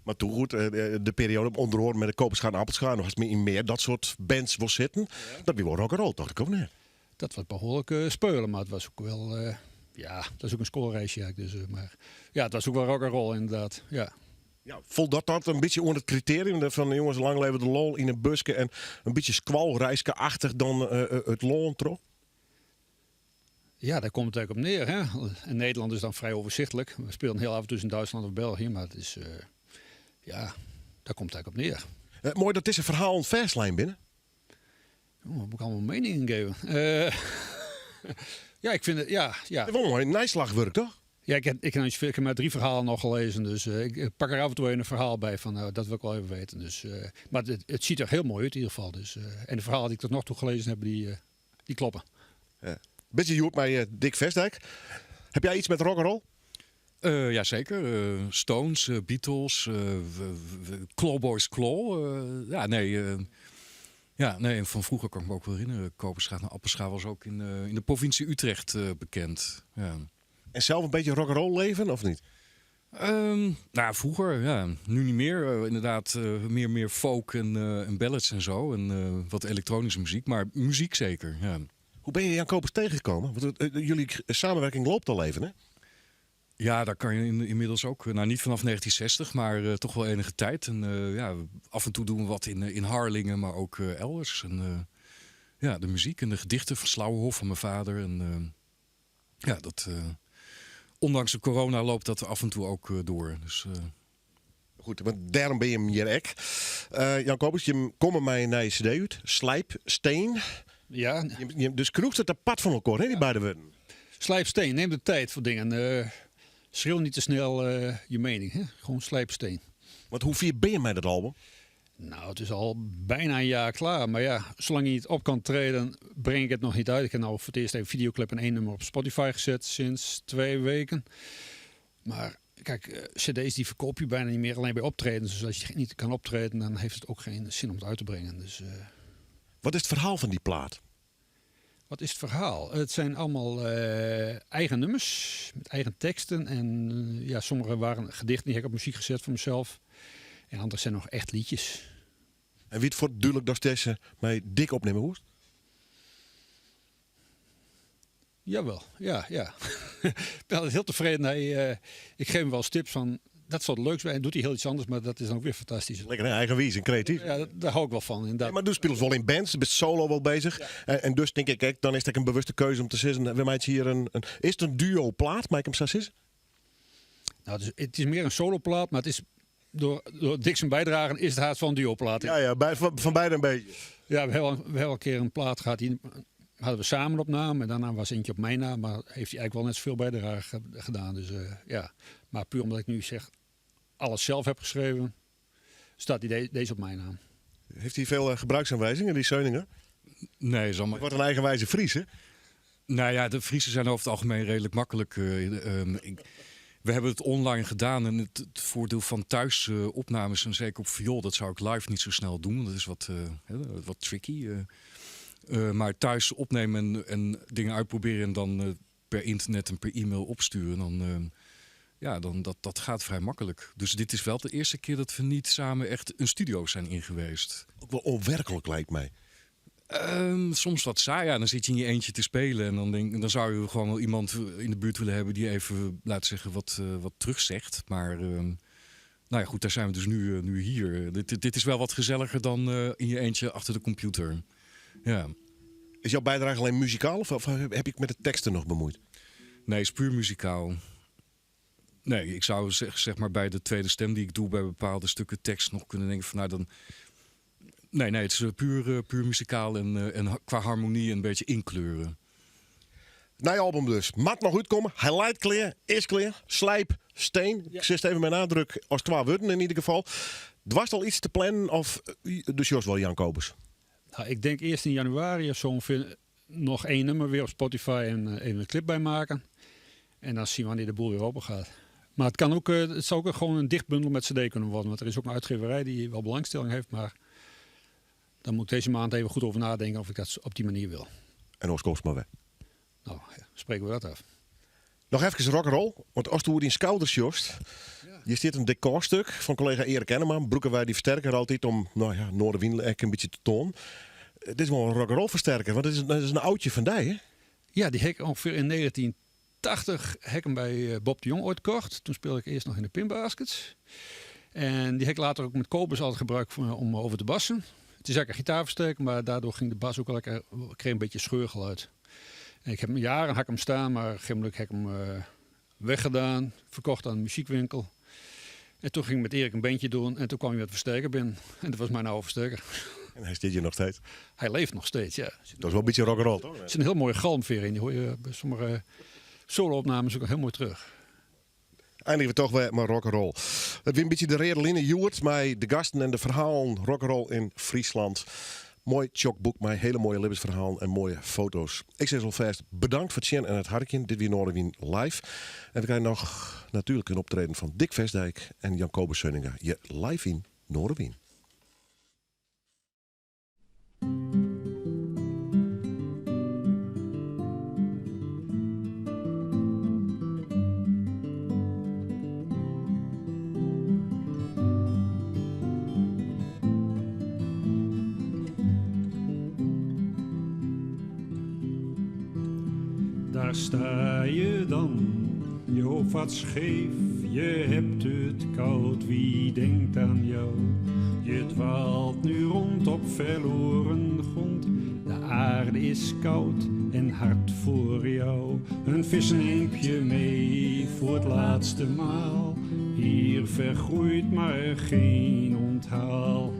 Maar toen goed, de periode onderhoor met de Koperschaar en Appelschaar, nog eens meer dat soort bands wil zitten. Ja. Dat was rock'n'roll, dacht ik ook net. Dat was behoorlijk speulen, maar het was ook wel... ja, dat is ook een schoolreisje eigenlijk. Dus, maar ja, het was ook wel rock'n'roll inderdaad. Ja. Ja, voldat dat een beetje onder het criterium van jongens lang leven de lol in een busje en een beetje squalreiske-achtig dan het lol trok? Ja, daar komt het eigenlijk op neer. Hè? En Nederland is dan vrij overzichtelijk. We spelen heel af en toe in Duitsland of België, maar het is... ja, daar komt het eigenlijk op neer. Mooi, dat is een verhaal een verslijn binnen. Oh, moet ik allemaal meningen geven? ja, ik vind het... Ja. Dat is wel mooi nijslagwerk, toch? Ja, ik heb maar 3 verhalen nog gelezen, dus ik pak er af en toe een verhaal bij van dat wil ik wel even weten. Dus, maar het ziet er heel mooi uit in ieder geval. Dus, en de verhalen die ik tot nog toe gelezen heb, die kloppen. Beetje Joep bij Dick Vestdijk. Heb jij iets met rock'n'roll? Ja, zeker. Stones, Beatles, Clawboys Claw. Ja, nee, van vroeger kan ik me ook wel herinneren. Koperschaar en Appelschaar was ook in de provincie Utrecht bekend. Ja. En zelf een beetje rock'n'roll leven, of niet? Nou, vroeger, ja. Nu niet meer. Inderdaad, meer folk en ballads en zo. En wat elektronische muziek. Maar muziek zeker, ja. Hoe ben je Jan Kobus tegengekomen? Want jullie samenwerking loopt al even, hè? Ja, daar kan je inmiddels ook. Nou, niet vanaf 1960, maar toch wel enige tijd. En ja, af en toe doen we wat in Harlingen, maar ook elders. En ja, de muziek en de gedichten van Slauwenhof van mijn vader. En ja, dat... ondanks de corona loopt dat af en toe ook door. Dus, goed, want daarom ben je hem hier ook. Jan Kobus, je komt mij naar je cd uit. Slijpsteen. Ja. Dus kroegt het apart van elkaar, hè, die beide woorden? Slijpsteen, neem de tijd voor dingen. Schreeuw niet te snel je mening. Hè? Gewoon slijpsteen. Want hoe vier ben je met dat album? Nou, het is al bijna een jaar klaar. Maar ja, zolang je niet op kan treden, breng ik het nog niet uit. Ik heb nou voor het eerst even videoclip en 1 nummer op Spotify gezet sinds 2 weken. Maar kijk, cd's die verkoop je bijna niet meer alleen bij optredens. Dus als je niet kan optreden, dan heeft het ook geen zin om het uit te brengen. Dus, wat is het verhaal van die plaat? Wat is het verhaal? Het zijn allemaal eigen nummers met eigen teksten. En ja, sommige waren gedichten die heb ik op muziek gezet voor mezelf. En andere zijn nog echt liedjes. En wie het voor duidelijk dat deze mij dik opnemen moest? Jawel, ja. Ik ben altijd heel tevreden. Ik geef hem wel eens tips van dat is wat leuks bij. En doet hij heel iets anders, maar dat is dan ook weer fantastisch. Lekker eigenwijs en creatief. Ja, daar hou ik wel van. Inderdaad. Ja, maar doe speelt wel in bands, je bent solo wel bezig. En dus denk ik, kijk, dan is het een bewuste keuze om te zeggen, we maken hier is het een duo plaat, maak ik hem zo zeggen? Nou, het is meer een soloplaat, maar het is door Dick zijn bijdragen is het haast van een duoplaat. Ja, van beide een beetje. Ja, we hebben een keer een plaat gehad, die hadden we samen op naam. En daarna was eentje op mijn naam, maar heeft hij eigenlijk wel net zoveel bijdrage gedaan. Dus ja, maar puur omdat ik nu zeg, alles zelf heb geschreven, staat deze op mijn naam. Heeft hij veel gebruiksaanwijzingen, die Seuninger? Nee, is allemaal... Het wordt een eigenwijze Fries, hè? Nou ja, de Friesen zijn over het algemeen redelijk makkelijk. We hebben het online gedaan en het voordeel van thuisopnames en zeker op viool, dat zou ik live niet zo snel doen. Dat is wat tricky. Maar thuis opnemen en dingen uitproberen en dan per internet en per e-mail opsturen, dat gaat vrij makkelijk. Dus dit is wel de eerste keer dat we niet samen echt een studio zijn ingeweest. Ook wel onwerkelijk lijkt mij. Soms wat saai. Ja, dan zit je in je eentje te spelen en dan zou je gewoon wel iemand in de buurt willen hebben die even, laten zeggen, wat terugzegt. Maar nou ja, goed, daar zijn we dus nu hier. Dit is wel wat gezelliger dan in je eentje achter de computer. Ja. Is jouw bijdrage alleen muzikaal of heb ik met de teksten nog bemoeid? Nee, het is puur muzikaal. Nee, ik zou zeg maar bij de tweede stem die ik doe bij bepaalde stukken tekst nog kunnen denken van nou dan... Nee, het is puur muzikaal en qua harmonie een beetje inkleuren. Na je album dus. Mat nog uitkomen. Highlight clear, is clear, slijp, steen. Ik zit even met nadruk als 2 woorden in ieder geval. Was al iets te plannen of dus Jos wel Jan Kobus? Nou, ik denk eerst in januari of zo ongeveer nog 1 nummer weer op Spotify en even een clip bij maken. En dan zien we wanneer de boel weer open gaat. Maar het kan ook, het zou ook gewoon een dichtbundel met cd kunnen worden. Want er is ook een uitgeverij die wel belangstelling heeft, maar... Dan moet ik deze maand even goed over nadenken of ik dat op die manier wil. En Oos maar weg. Nou, ja, spreken we dat af. Nog even rock'n'roll. Want als toen in Schouders Jost. Ja. Hier zit een decorstuk van collega Erik Enneman. Broeken wij die versterker altijd om Noorderwien een beetje te tonen. Dit is wel een rock'n'roll versterker. Want dat is een oudje van die, hè? Ja, die heb ik ongeveer in 1980 hem bij Bob de Jong ooit kocht. Toen speelde ik eerst nog in de Pinbaskets. En die heb ik later ook met Kobus altijd gebruikt om over te bassen. Het is eigenlijk een gitaarversterker, maar daardoor ging de bas ook wel lekker, kreeg een beetje scheurgeluid. En ik heb hem jaren hem staan, maar op een gegeven moment heb ik hem weggedaan, verkocht aan een muziekwinkel. En toen ging ik met Erik een bandje doen en toen kwam hij met versterker binnen. En dat was mijn oude versterker. En hij zit hier nog steeds? Hij leeft nog steeds, ja. Dat is wel een beetje rock'n'roll, toch? Er zit een heel mooie galmveer in, die hoor je bij sommige solo-opnames ook heel mooi terug. Eindigen we toch weer met rock'n'roll. Het weer een beetje de redeline Joert, met de gasten en de verhalen rock'n'roll in Friesland. Mooi chokboek met hele mooie levensverhalen en mooie foto's. Ik zeg alvast bedankt voor het zien en het hartje. Dit weer Noorderwien live. En we krijgen nog natuurlijk een optreden van Dick Vestdijk en Jan Kobus Seuninger. Je live in Noorderwien. Daar sta je dan, je hoofd wat scheef, je hebt het koud, wie denkt aan jou? Je dwaalt nu rond op verloren grond, de aarde is koud en hard voor jou. Een vis neemt je mee voor het laatste maal, hier vergroeit maar geen onthaal.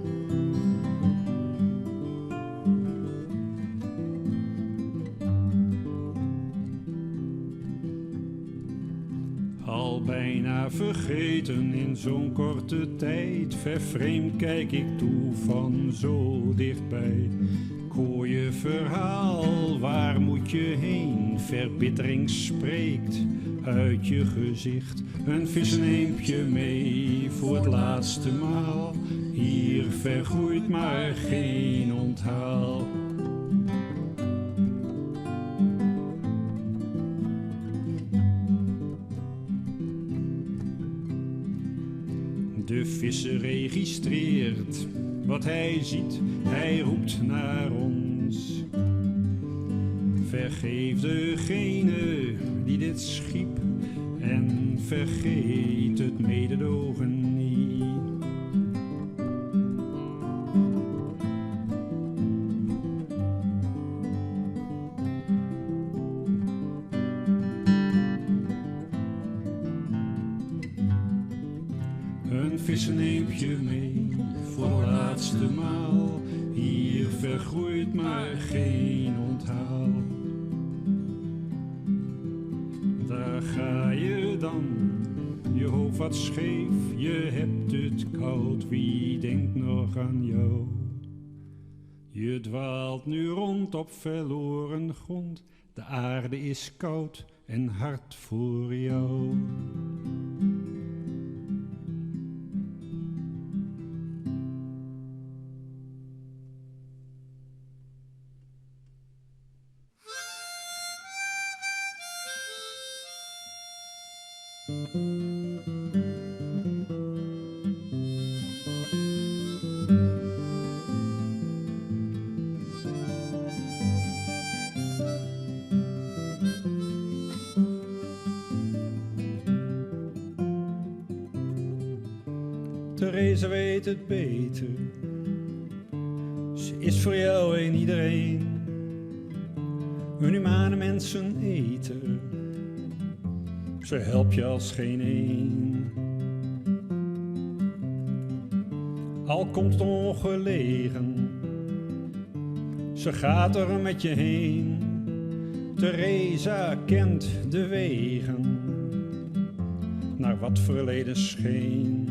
Bijna vergeten in zo'n korte tijd, vervreemd kijk ik toe van zo dichtbij. Ik hoor je verhaal, waar moet je heen? Verbittering spreekt uit je gezicht. Een vis neemt je mee voor het laatste maal, hier vergroeit maar geen onthaal. De visser registreert wat hij ziet, hij roept naar ons. Vergeef degene die dit schiep en vergeet het mededogen niet. Een vissen neemt je mee voor de laatste maal. Hier vergroeit maar geen onthaal. Daar ga je dan, je hoofd wat scheef, je hebt het koud, wie denkt nog aan jou? Je dwaalt nu rond op verloren grond, de aarde is koud en hard voor jou. Theresa weet het beter. Ze is voor jou en iedereen een humane menseneter. Ze helpt je als geen een. Al komt het ongelegen, ze gaat er met je heen. Theresa kent de wegen naar wat verleden scheen.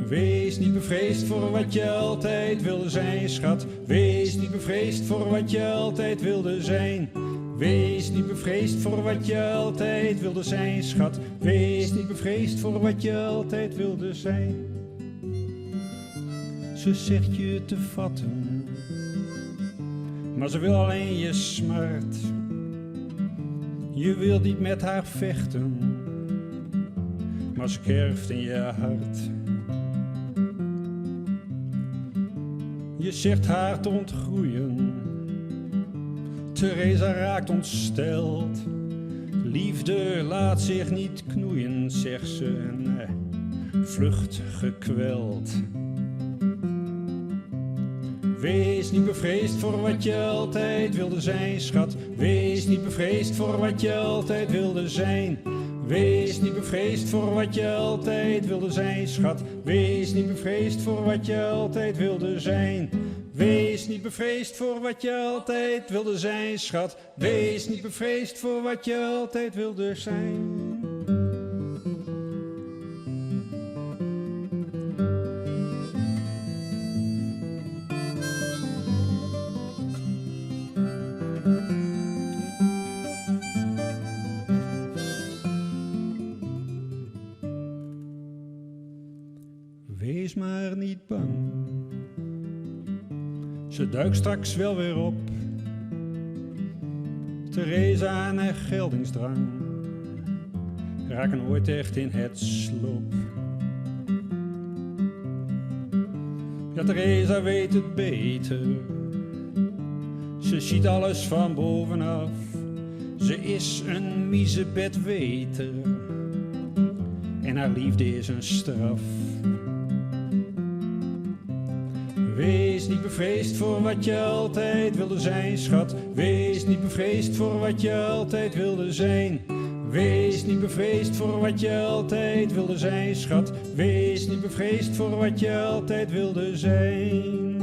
Wees niet bevreesd voor wat je altijd wilde zijn, schat. Wees niet bevreesd voor wat je altijd wilde zijn. Wees niet bevreesd voor wat je altijd wilde zijn, schat. Wees niet bevreesd voor wat je altijd wilde zijn. Ze zegt je te vatten, maar ze wil alleen je smart. Je wilt niet met haar vechten, maar ze kerft in je hart. Je zegt haar te ontgroeien, Theresa raakt ontsteld. Liefde laat zich niet knoeien, zegt ze en vlucht gekweld. Wees niet bevreesd voor wat je altijd wilde zijn, schat. Wees niet bevreesd voor wat je altijd wilde zijn. Wees niet bevreesd voor wat je altijd wilde zijn, schat. Wees niet bevreesd voor wat je altijd wilde zijn. Wees niet bevreesd voor wat je altijd wilde zijn, schat. Wees niet bevreesd voor wat je altijd wilde zijn. Wees maar niet bang, ze duikt straks wel weer op. Theresa en haar geldingsdrang raken nooit echt in het slop. Ja, Theresa weet het beter, ze ziet alles van bovenaf. Ze is een miezebedweter en haar liefde is een straf. Wees niet bevreesd voor wat je altijd wilde zijn, schat. Wees niet bevreesd voor wat je altijd wilde zijn. Wees niet bevreesd voor wat je altijd wilde zijn, schat. Wees niet bevreesd voor wat je altijd wilde zijn.